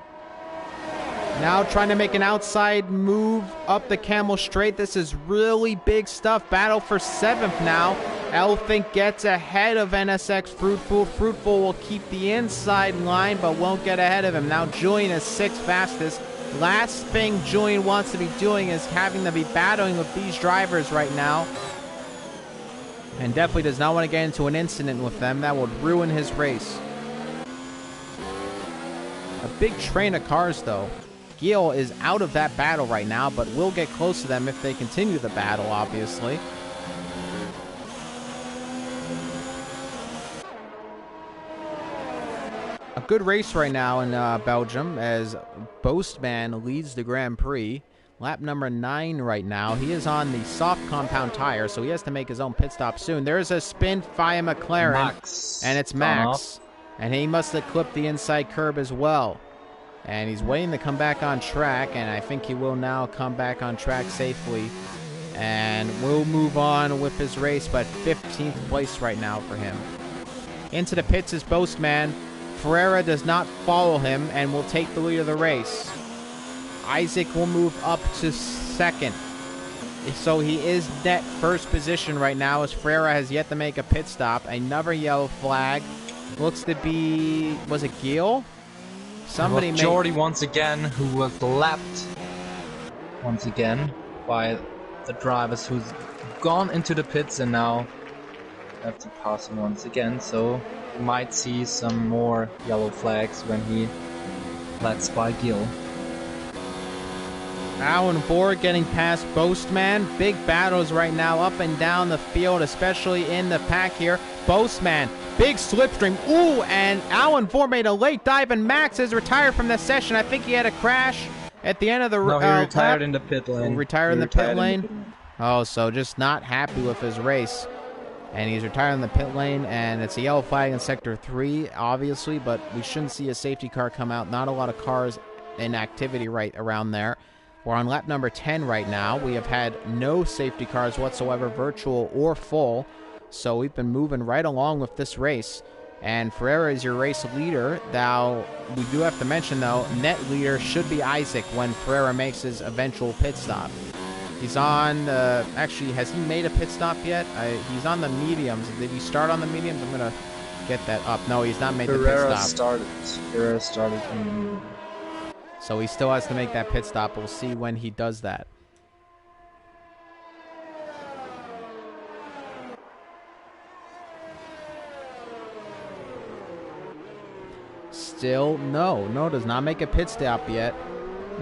Now trying to make an outside move up the Camel Straight. This is really big stuff. Battle for 7th now. Elthink gets ahead of NSX Fruitful. Fruitful will keep the inside line, but won't get ahead of him. Now Julian is 6th fastest. Last thing Julian wants to be doing is having to be battling with these drivers right now. And definitely does not want to get into an incident with them. That would ruin his race. A big train of cars, though. Gil is out of that battle right now, but will get close to them if they continue the battle, obviously. A good race right now in Belgium as Boastman leads the Grand Prix. Lap number 9 right now. He is on the soft compound tire, so he has to make his own pit stop soon. There's a spin via McLaren, Max. and it's Max. And he must have clipped the inside curb as well. And he's waiting to come back on track, and I think he will now come back on track safely. And will move on with his race, but 15th place right now for him. Into the pits is Boastman. Ferreira does not follow him and will take the lead of the race. Isaac will move up to second. So he is net first position right now as Ferreira has yet to make a pit stop. Another yellow flag. Looks to be... was it Gil? Somebody made... Jordi once again, who was lapped once again by the drivers who's gone into the pits and now have to pass him once again. So we might see some more yellow flags when he lets by Gil. Alan Borg getting past Boastman. Big battles right now up and down the field, especially in the pack here. Boastman, big slipstream. Ooh, and Alan Borg made a late dive, and Max is retired from the session. I think he had a crash at the end of the No, he retired lap. in the pit lane. Retired in the pit lane? Oh, so just not happy with his race. And he's retired in the pit lane, and it's a yellow flag in Sector 3, obviously, but we shouldn't see a safety car come out. Not a lot of cars in activity right around there. We're on lap number 10 right now. We have had no safety cars whatsoever, virtual or full. So we've been moving right along with this race. And Ferreira is your race leader. Now, we do have to mention, though, net leader should be Isaac when Ferreira makes his eventual pit stop. He's on, actually, has he made a pit stop yet? He's on the mediums. Did he start on the mediums? I'm going to get that up. No, he's not made the pit stop. Ferreira started from the medium. So he still has to make that pit stop. We'll see when he does that. Still, no, does not make a pit stop yet.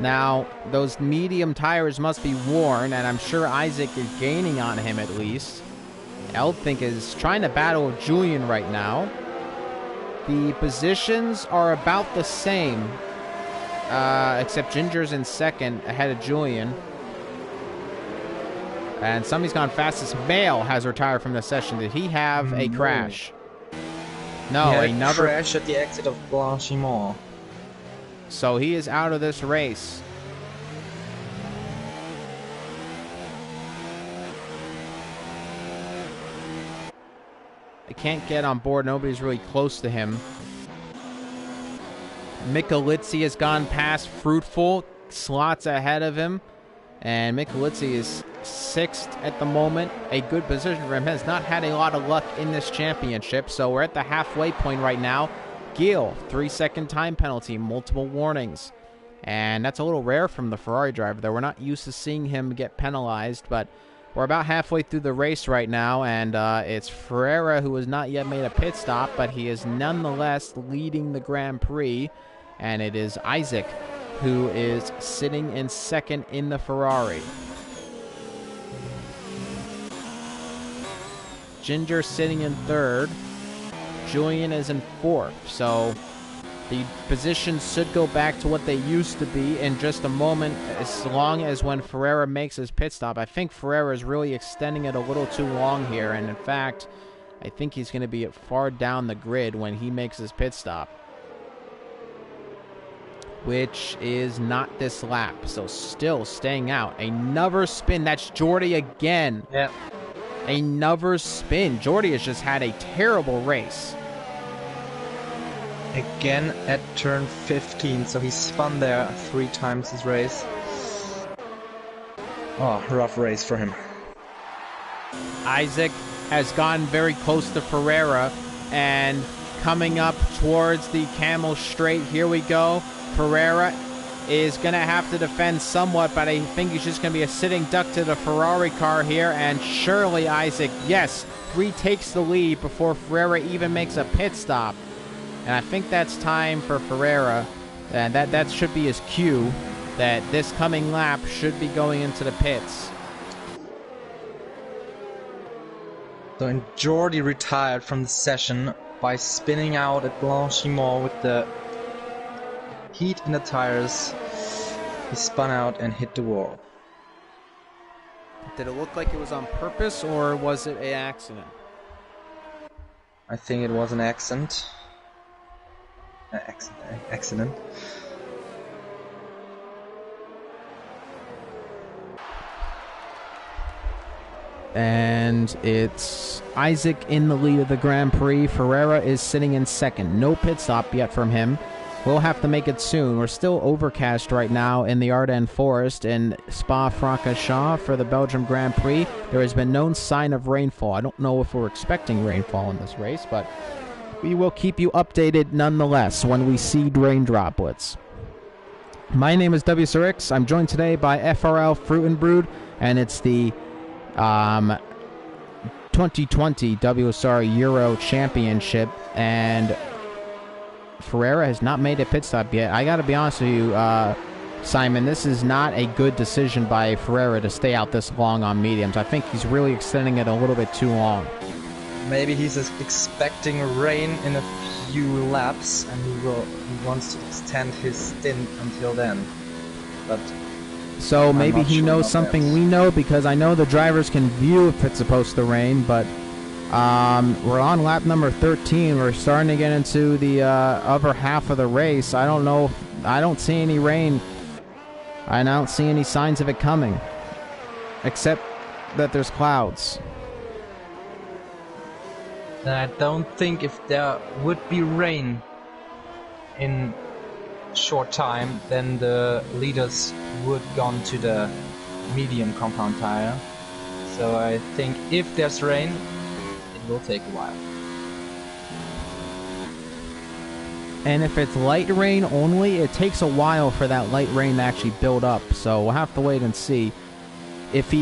Now, those medium tires must be worn, and I'm sure Isaac is gaining on him at least. Eldfink is trying to battle with Julian right now. The positions are about the same. Except Ginger's in second ahead of Julian. And somebody's gone fastest. Male has retired from the session. Did he have a crash? No, another crash at the exit of Blanchimont. So he is out of this race. I can't get on board. Nobody's really close to him. Michalizzi has gone past Fruitful, slots ahead of him, and Michalizzi is 6th at the moment. A good position for him. Has not had a lot of luck in this championship, so we're at the halfway point right now. Gil, 3-second time penalty, multiple warnings, and that's a little rare from the Ferrari driver, though. We're not used to seeing him get penalized, but we're about halfway through the race right now, and it's Ferreira who has not yet made a pit stop, but he is nonetheless leading the Grand Prix. And it is Isaac who is sitting in second in the Ferrari. Ginger sitting in third. Julian is in fourth. So the positions should go back to what they used to be in just a moment, as long as when Ferreira makes his pit stop. I think Ferreira is really extending it a little too long here. And in fact, I think he's going to be far down the grid when he makes his pit stop, which is not this lap. So still staying out. Another spin. That's Jordi again. Yep. Another spin. Jordi has just had a terrible race. Again at turn 15, so he spun there 3 times his race. Oh, rough race for him. Isaac has gotten very close to Ferreira, and coming up towards the Camel Straight. Here we go. Ferreira is going to have to defend somewhat, but I think he's just going to be a sitting duck to the Ferrari car here, and surely Isaac, yes, retakes the lead before Ferreira even makes a pit stop. And I think that's time for Ferreira, and that should be his cue. that this coming lap should be going into the pits. So, and Jordi retired from the session by spinning out at Blanchimont with the heat in the tires. He spun out and hit the wall. Did it look like it was on purpose, or was it an accident? I think it was an accident. Accident. And it's Isaac in the lead of the Grand Prix. Ferreira is sitting in second. No pit stop yet from him. We'll have to make it soon. We're still overcast right now in the Ardennes Forest in Spa-Francorchamps for the Belgium Grand Prix. There has been no sign of rainfall. I don't know if we're expecting rainfall in this race, but we will keep you updated nonetheless when we see rain droplets. My name is WSR. I'm joined today by FRL Fruit and Brood, and it's the 2020 WSR Euro Championship, and Ferreira has not made a pit stop yet. I got to be honest with you, Simon, this is not a good decision by Ferreira to stay out this long on mediums. I think he's really extending it a little bit too long. Maybe he's expecting rain in a few laps, and he wants to extend his stint until then. But so maybe he knows something we know, because I know the drivers can view if it's supposed to rain, but we're on lap number 13. We're starting to get into the upper half of the race. I don't know. I don't see any rain. I don't see any signs of it coming, except that there's clouds. I don't think if there would be rain in short time, then the leaders would gone to the medium compound tire. So I think if there's rain, it will take a while. And if it's light rain only, it takes a while for that light rain to actually build up. So we'll have to wait and see. If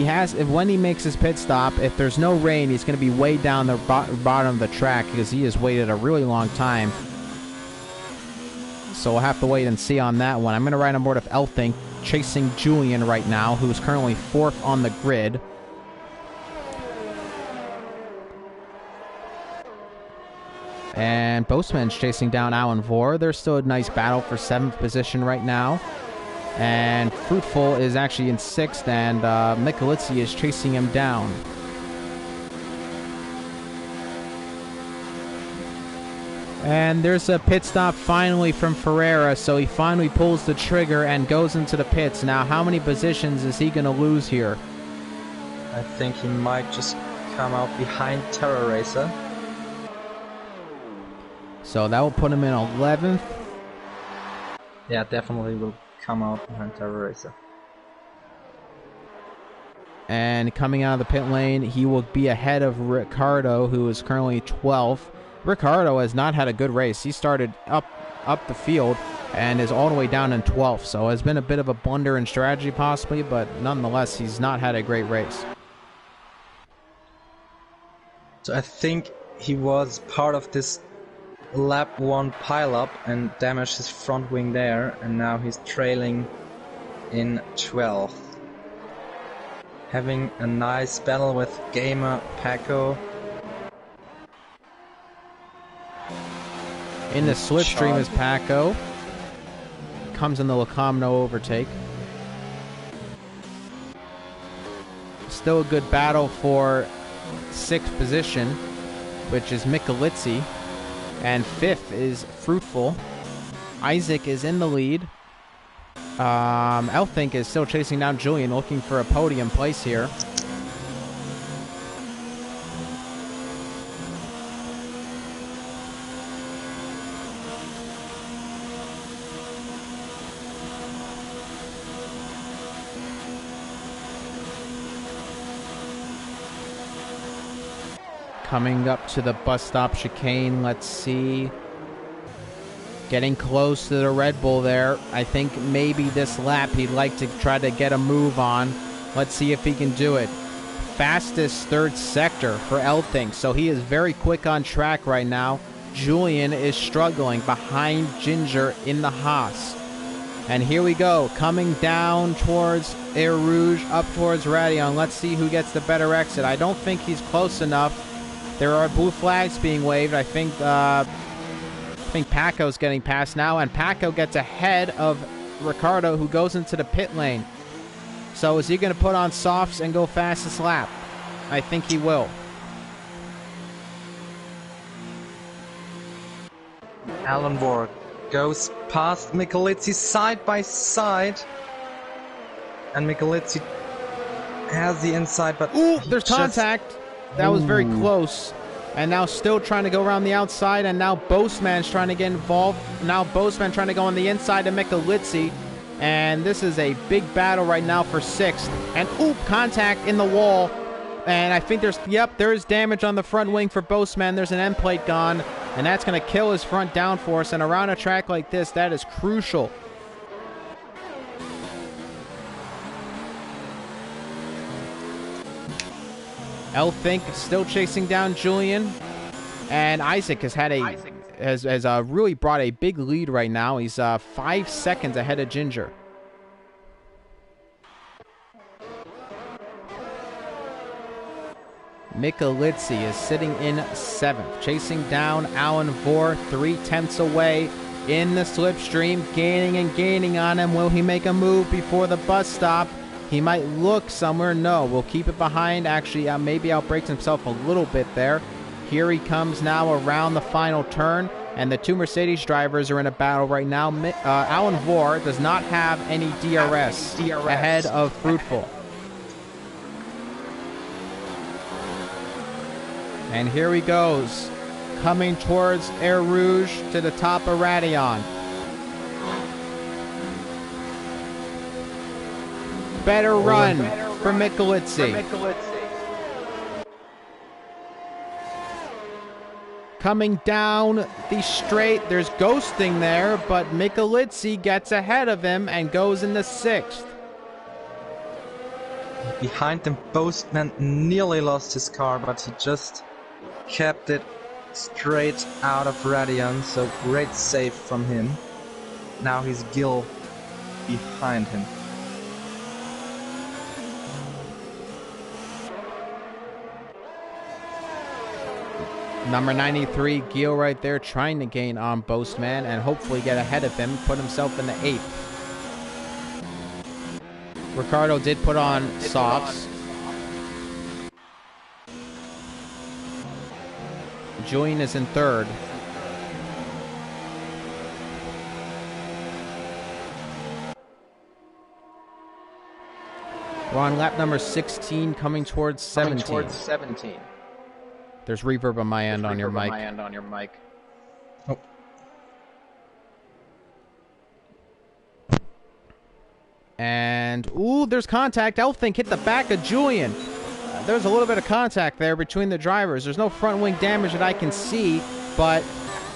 when he makes his pit stop, if there's no rain, he's going to be way down the bottom of the track, because he has waited a really long time. So we'll have to wait and see on that one. I'm going to ride on board of Elfink, chasing Julian right now, who's currently 4th on the grid. And Boastman's chasing down Alan Vore. There's still a nice battle for 7th position right now. And Fruitful is actually in 6th, and Michelizzi is chasing him down. And there's a pit stop finally from Ferreira, so he finally pulls the trigger and goes into the pits. Now, how many positions is he going to lose here? I think he might just come out behind Terra Racer. So that will put him in 11th. Yeah, definitely will come out behind Terra Racer. And coming out of the pit lane, he will be ahead of Ricardo, who is currently 12th. Ricardo has not had a good race. He started up the field and is all the way down in 12th. So it has been a bit of a blunder in strategy possibly, but nonetheless, he's not had a great race. So I think he was part of this lap 1 pileup and damaged his front wing there, and now he's trailing in 12th. Having a nice battle with Gamer Paco. In the slipstream is Paco. Comes in the Lacomno overtake. Still a good battle for 6th position, which is Michelizzi. And 5th is Fruitful. Isaac is in the lead. Elfink is still chasing down Julian, looking for a podium place here. Coming up to the bus stop chicane, let's see. Getting close to the Red Bull there. I think maybe this lap he'd like to try to get a move on. Let's see if he can do it. Fastest 3rd sector for Elfink, so he is very quick on track right now. Julian is struggling behind Ginger in the Haas. And here we go, coming down towards Air Rouge, up towards Radion. Let's see who gets the better exit. I don't think he's close enough. There are blue flags being waved. I think Paco's getting past now, and Paco gets ahead of Ricardo, who goes into the pit lane. So is he going to put on softs and go fastest lap? I think he will. Alan Ward goes past Michelizzi side by side. And Michelizzi has the inside, but... Ooh, there's contact. That was very close. And now still trying to go around the outside, and now Boseman's trying to get involved. Now Boseman trying to go on the inside of Michelizzi. And this is a big battle right now for 6th. And oop, contact in the wall. And I think there is damage on the front wing for Boseman. There's an end plate gone. And that's going to kill his front downforce. And around a track like this, that is crucial. Elfink still chasing down Julian. And Isaac has had has really brought a big lead right now. He's 5 seconds ahead of Ginger. Michelizzi is sitting in 7th, chasing down Alan Vore, 3/10 away in the slipstream, gaining and gaining on him. Will he make a move before the bus stop? He might look somewhere. No, we'll keep it behind. Actually, maybe outbreaks himself a little bit there. Here he comes now around the final turn, and the 2 Mercedes drivers are in a battle right now. Alan Vore does not have any DRS ahead of Fruitful. And here he goes, coming towards Air Rouge to the top of Radion. Better run for Michelizzi. Coming down the straight, there's ghosting there, but Michelizzi gets ahead of him and goes into 6th. Behind them, Boseman nearly lost his car, but he just kept it straight out of Radion, so great save from him. Now he's Gil behind him. Number 93, Gil right there, trying to gain on Boseman and hopefully get ahead of him, put himself in the 8th. Ricardo did put on softs. Julian is in 3rd. We're on lap number 16, coming towards 17. There's reverb on my end on your mic. Oh. And, ooh, there's contact. Elfink hit the back of Julian. There's a little bit of contact there between the drivers. There's no front wing damage that I can see, but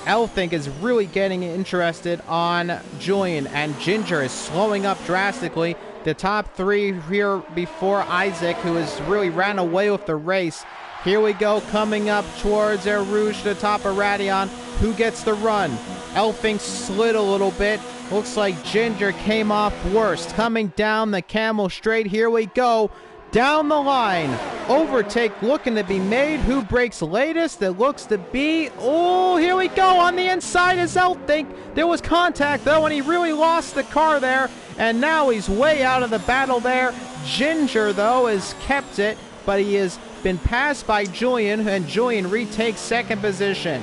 Elfink is really getting interested on Julian, and Ginger is slowing up drastically. The top 3 here before Isaac, who has really ran away with the race. Here we go, coming up towards Air Rouge to the top of Radion. Who gets the run? Elfink slid a little bit. Looks like Ginger came off worst. Coming down the Camel straight. Here we go. Down the line. Overtake looking to be made. Who breaks latest? It looks to be... Oh, here we go. On the inside is Elfink. There was contact, though, and he really lost the car there. And now he's way out of the battle there. Ginger, though, has kept it, but he has been passed by Julian, and Julian retakes 2nd position.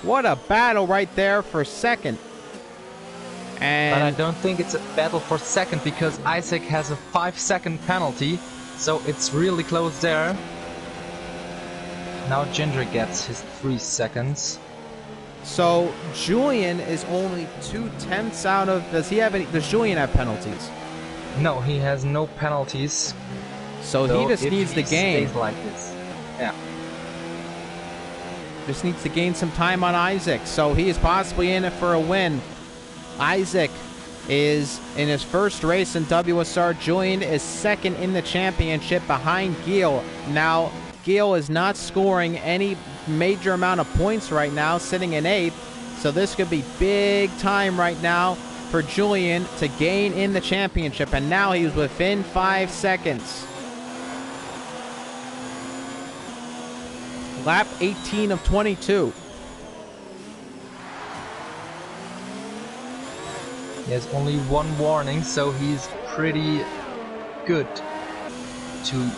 What a battle right there for 2nd. And but I don't think it's a battle for 2nd because Isaac has a 5-second penalty, so it's really close there. Now Ginger gets his 3 seconds. So Julian is only 2/10 out of... Does Julian have penalties? No, he has no penalties. So he just needs to gain. Stays like this. Yeah. Just needs to gain some time on Isaac. So he is possibly in it for a win. Isaac is in his first race in WSR. Julian is 2nd in the championship behind Gil. Now, Gil is not scoring any major amount of points right now, sitting in 8th. So this could be big time right now for Julian to gain in the championship. And now he's within 5 seconds. Lap 18 of 22. He has only one warning, so he's pretty good to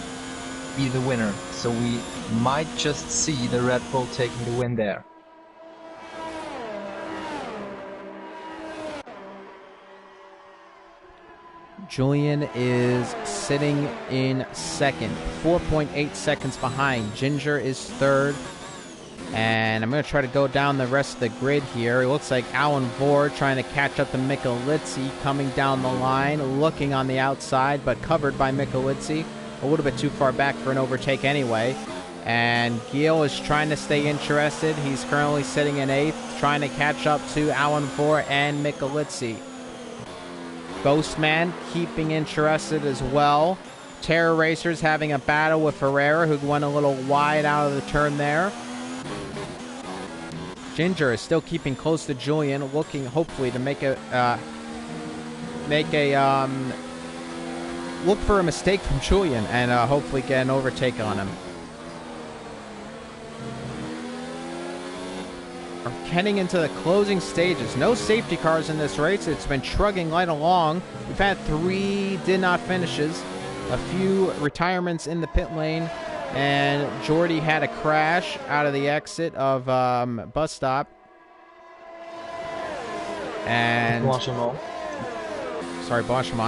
be the winner. So we might just see the Red Bull taking the win there. Julian is sitting in second, 4.8 seconds behind. Ginger is third. And I'm going to try to go down the rest of the grid here. It looks like Alan Vore trying to catch up to Michelizzi coming down the line, looking on the outside, but covered by Michelizzi. A little bit too far back for an overtake anyway. And Gil is trying to stay interested. He's currently sitting in 8th, trying to catch up to Alan Vore and Michelizzi. Ghostman keeping interested as well. Terror Racers having a battle with Ferreira, who went a little wide out of the turn there. Ginger is still keeping close to Julian, looking hopefully to look for a mistake from Julian and hopefully get an overtake on him. We're heading into the closing stages. No safety cars in this race. It's been trugging right along. We've had 3 did not finishes, a few retirements in the pit lane, and Jordy had a crash out of the exit of bus stop. And Blanchimont.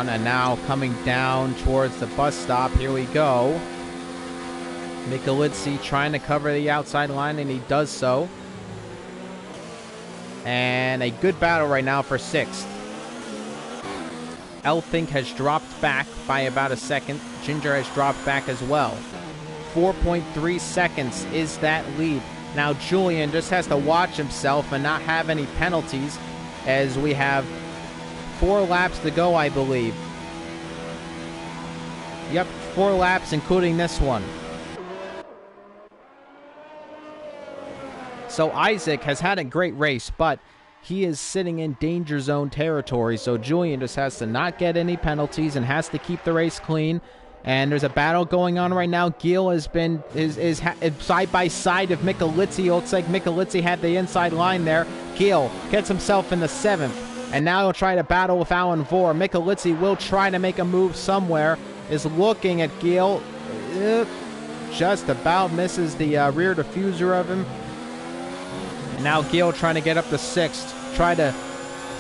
And now coming down towards the bus stop. Here we go. Michelizzi trying to cover the outside line, and he does so. And a good battle right now for 6th. Elfink has dropped back by about a second. Ginger has dropped back as well. 4.3 seconds is that lead. Now Julian just has to watch himself and not have any penalties, as we have 4 laps to go, I believe. Yep, 4 laps, including this one. So Isaac has had a great race, but he is sitting in danger zone territory, so Julian just has to not get any penalties and has to keep the race clean. And there's a battle going on right now. Gil has been is side by side of Michelizzi. Looks like Michelizzi had the inside line there. Gil gets himself in the 7th, and now he'll try to battle with Alan Vore. Michelizzi will try to make a move somewhere. Is looking at Gil, just about misses the rear diffuser of him. And now Gil trying to get up to 6th, try to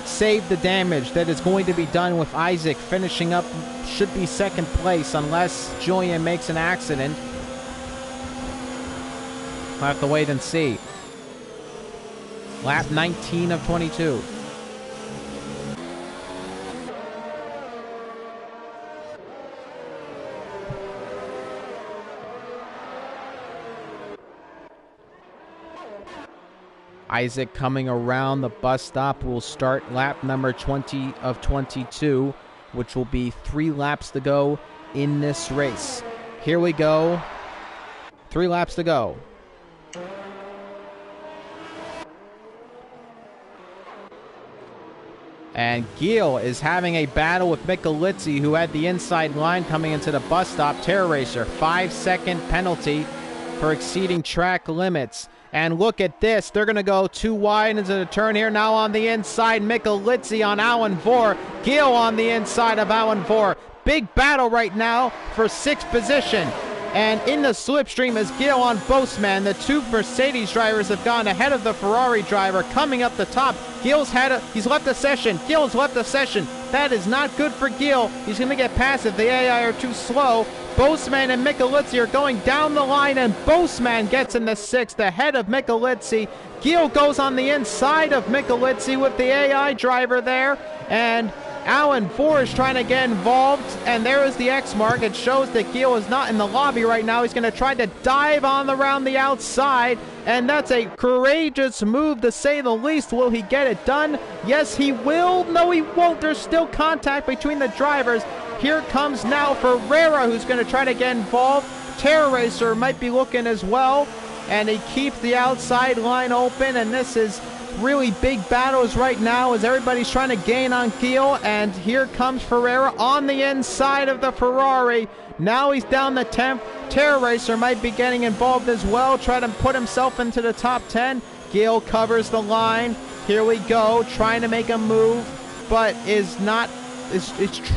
save the damage that is going to be done with Isaac finishing up. Should be 2nd place unless Julian makes an accident. We'll have to wait and see. Lap 19 of 22. Isaac coming around the bus stop will start lap number 20 of 22, which will be 3 laps to go in this race. Here we go. 3 laps to go. And Gil is having a battle with Michelizzi, who had the inside line coming into the bus stop. Terror Racer, 5-second penalty for exceeding track limits. And look at this. They're going to go too wide into the turn here. Now on the inside, Michelizzi on Alan Vore. Gil on the inside of Alan Vore. Big battle right now for 6th position. And in the slipstream is Gil on Boastman. The 2 Mercedes drivers have gone ahead of the Ferrari driver coming up the top. He's left the session. Gil's left the session. That is not good for Gil. He's going to get past if the AI are too slow. Boastman and Michelizzi are going down the line, and Boastman gets in the 6th ahead of Michelizzi. Gil goes on the inside of Michelizzi with the AI driver there, and Alan Vore is trying to get involved, and there is the X mark. It shows that Gil is not in the lobby right now. He's going to try to dive on around the outside, and that's a courageous move to say the least. Will he get it done? Yes, he will. No, he won't. There's still contact between the drivers. Here comes now Ferreira, who's going to try to get involved. Terror Racer might be looking as well, and he keeps the outside line open, and this is really big battles right now as everybody's trying to gain on Gil, and here comes Ferreira on the inside of the Ferrari. Now he's down the 10th. Terror Racer might be getting involved as well, trying to put himself into the top 10. Gil covers the line. Here we go, trying to make a move, but is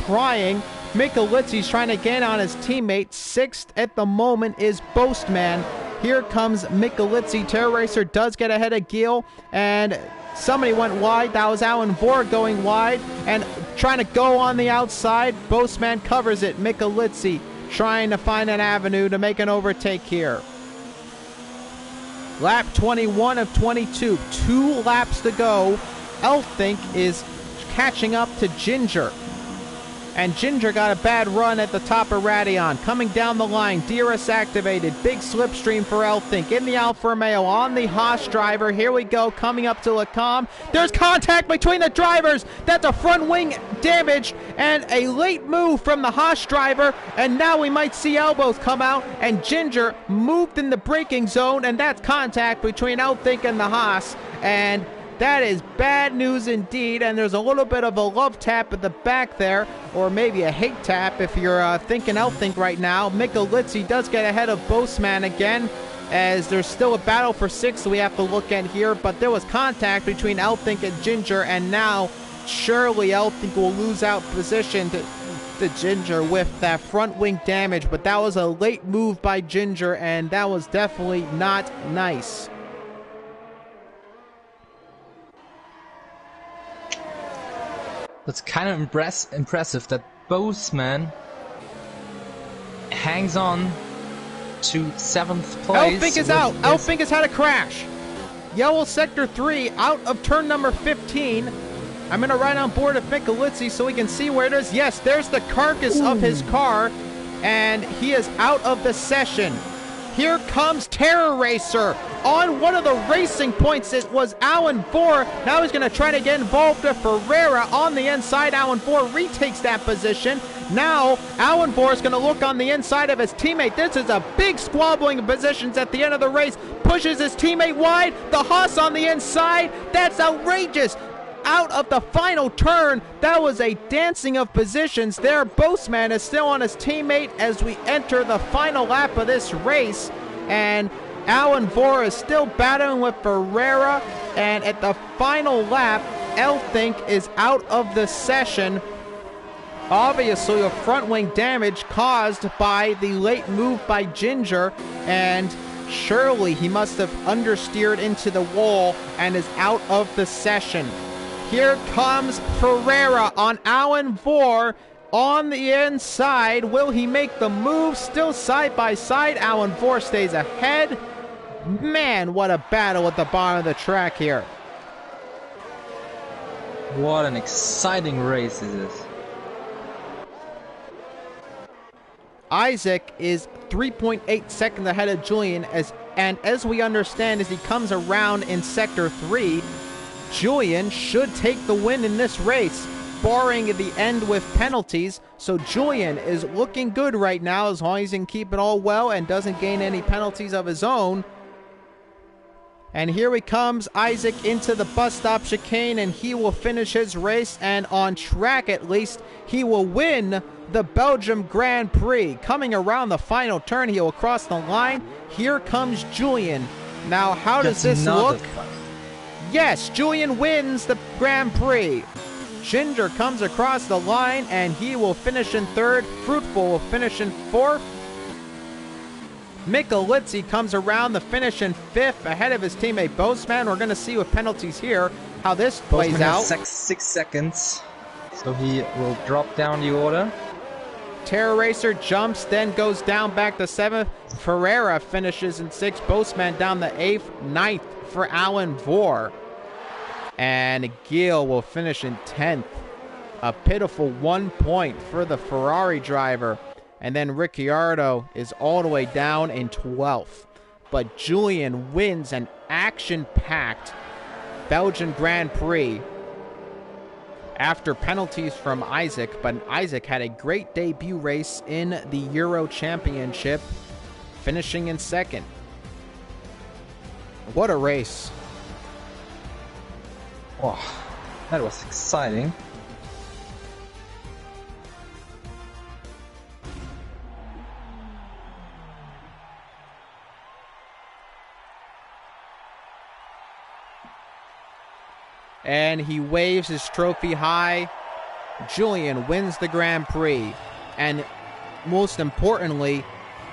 trying. Michelizzi's trying to gain on his teammate. 6th at the moment is Boastman. Here comes Michelizzi. Terror Racer does get ahead of Gil, and somebody went wide. That was Alan Vore going wide and trying to go on the outside. Boastman covers it. Michelizzi trying to find an avenue to make an overtake here. Lap 21 of 22. 2 laps to go. Elfink is catching up to Ginger. And Ginger got a bad run at the top of Radion. Coming down the line, DRS activated. Big slipstream for Elfink. In the Alfa Romeo on the Haas driver. Here we go, coming up to Lacombe. There's contact between the drivers. That's a front wing damaged and a late move from the Haas driver. And now we might see elbows come out. And Ginger moved in the braking zone. And that's contact between Elfink and the Haas. And that is bad news indeed, and there's a little bit of a love tap at the back there, or maybe a hate tap if you're thinking Elfink right now. Michelizzi does get ahead of Boastman again, as there's still a battle for 6th we have to look at here, but there was contact between Elfink and Ginger, and now surely Elfink will lose out position to Ginger with that front wing damage, but that was a late move by Ginger, and that was definitely not nice. That's kind of impressive that Boastman hangs on to 7th place. Elfink is out. Elfink has had a crash. Yellow Sector 3 out of turn number 15. I'm going to ride on board of Michelizzi so we can see where it is. Yes, there's the carcass of his car, and he is out of the session. Here comes Terror Racer on one of the racing points. It was Alan Vore. Now he's going to try to get involved with Ferreira on the inside. Alan Vore retakes that position. Now Alan Vore is going to look on the inside of his teammate. This is a big squabbling of positions at the end of the race. Pushes his teammate wide. The Haas on the inside. That's outrageous. Out of the final turn, that was a dancing of positions there. Boastman is still on his teammate as we enter the final lap of this race, and Alan Vore is still battling with Ferreira, and at the final lap, Elfink is out of the session. Obviously a front wing damage caused by the late move by Ginger, and surely he must have understeered into the wall and is out of the session. Here comes Ferreira on Alan Vore on the inside. Will he make the move? Still side by side. Alan Vore stays ahead. Man, what a battle at the bottom of the track here. What an exciting race this is. Isaac is 3.8 seconds ahead of Julian, and as we understand, as he comes around in Sector 3, Julian should take the win in this race, barring the end with penalties. So Julian is looking good right now as long as he can keep it all well and doesn't gain any penalties of his own. And here he comes, Isaac into the bus stop chicane, and he will finish his race, and on track at least, he will win the Belgium Grand Prix. Coming around the final turn, he will cross the line. Here comes Julian. Now, how does this look? Yes, Julian wins the Grand Prix. Ginger comes across the line, and he will finish in 3rd. Fruitful will finish in 4th. Michelizzi comes around the finish in 5th, ahead of his teammate Boastman. We're going to see with penalties here how this plays Boastman out. has 6 seconds, so he will drop down the order. Terror Racer jumps, then goes down back to 7th. Ferreira finishes in 6th. Boastman down the 8th. 9th for Alan Vore. And Gil will finish in 10th. A pitiful 1 point for the Ferrari driver. And then Ricciardo is all the way down in 12th. But Julian wins an action-packed Belgian Grand Prix after penalties from Isaac. But Isaac had a great debut race in the Euro Championship, finishing in 2nd. What a race. Oh, that was exciting. And he waves his trophy high. Julian wins the Grand Prix, and most importantly,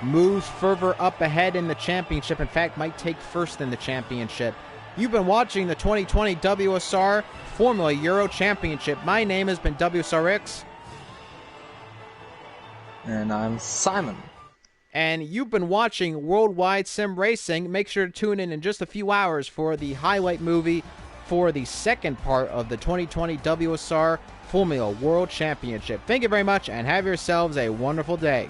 moves further up ahead in the championship. In fact, might take first in the championship. You've been watching the 2020 WSR Formula Euro Championship. My name has been WSRX. And I'm Simon. And you've been watching Worldwide Sim Racing. Make sure to tune in just a few hours for the highlight movie for the second part of the 2020 WSR Formula World Championship. Thank you very much, and have yourselves a wonderful day.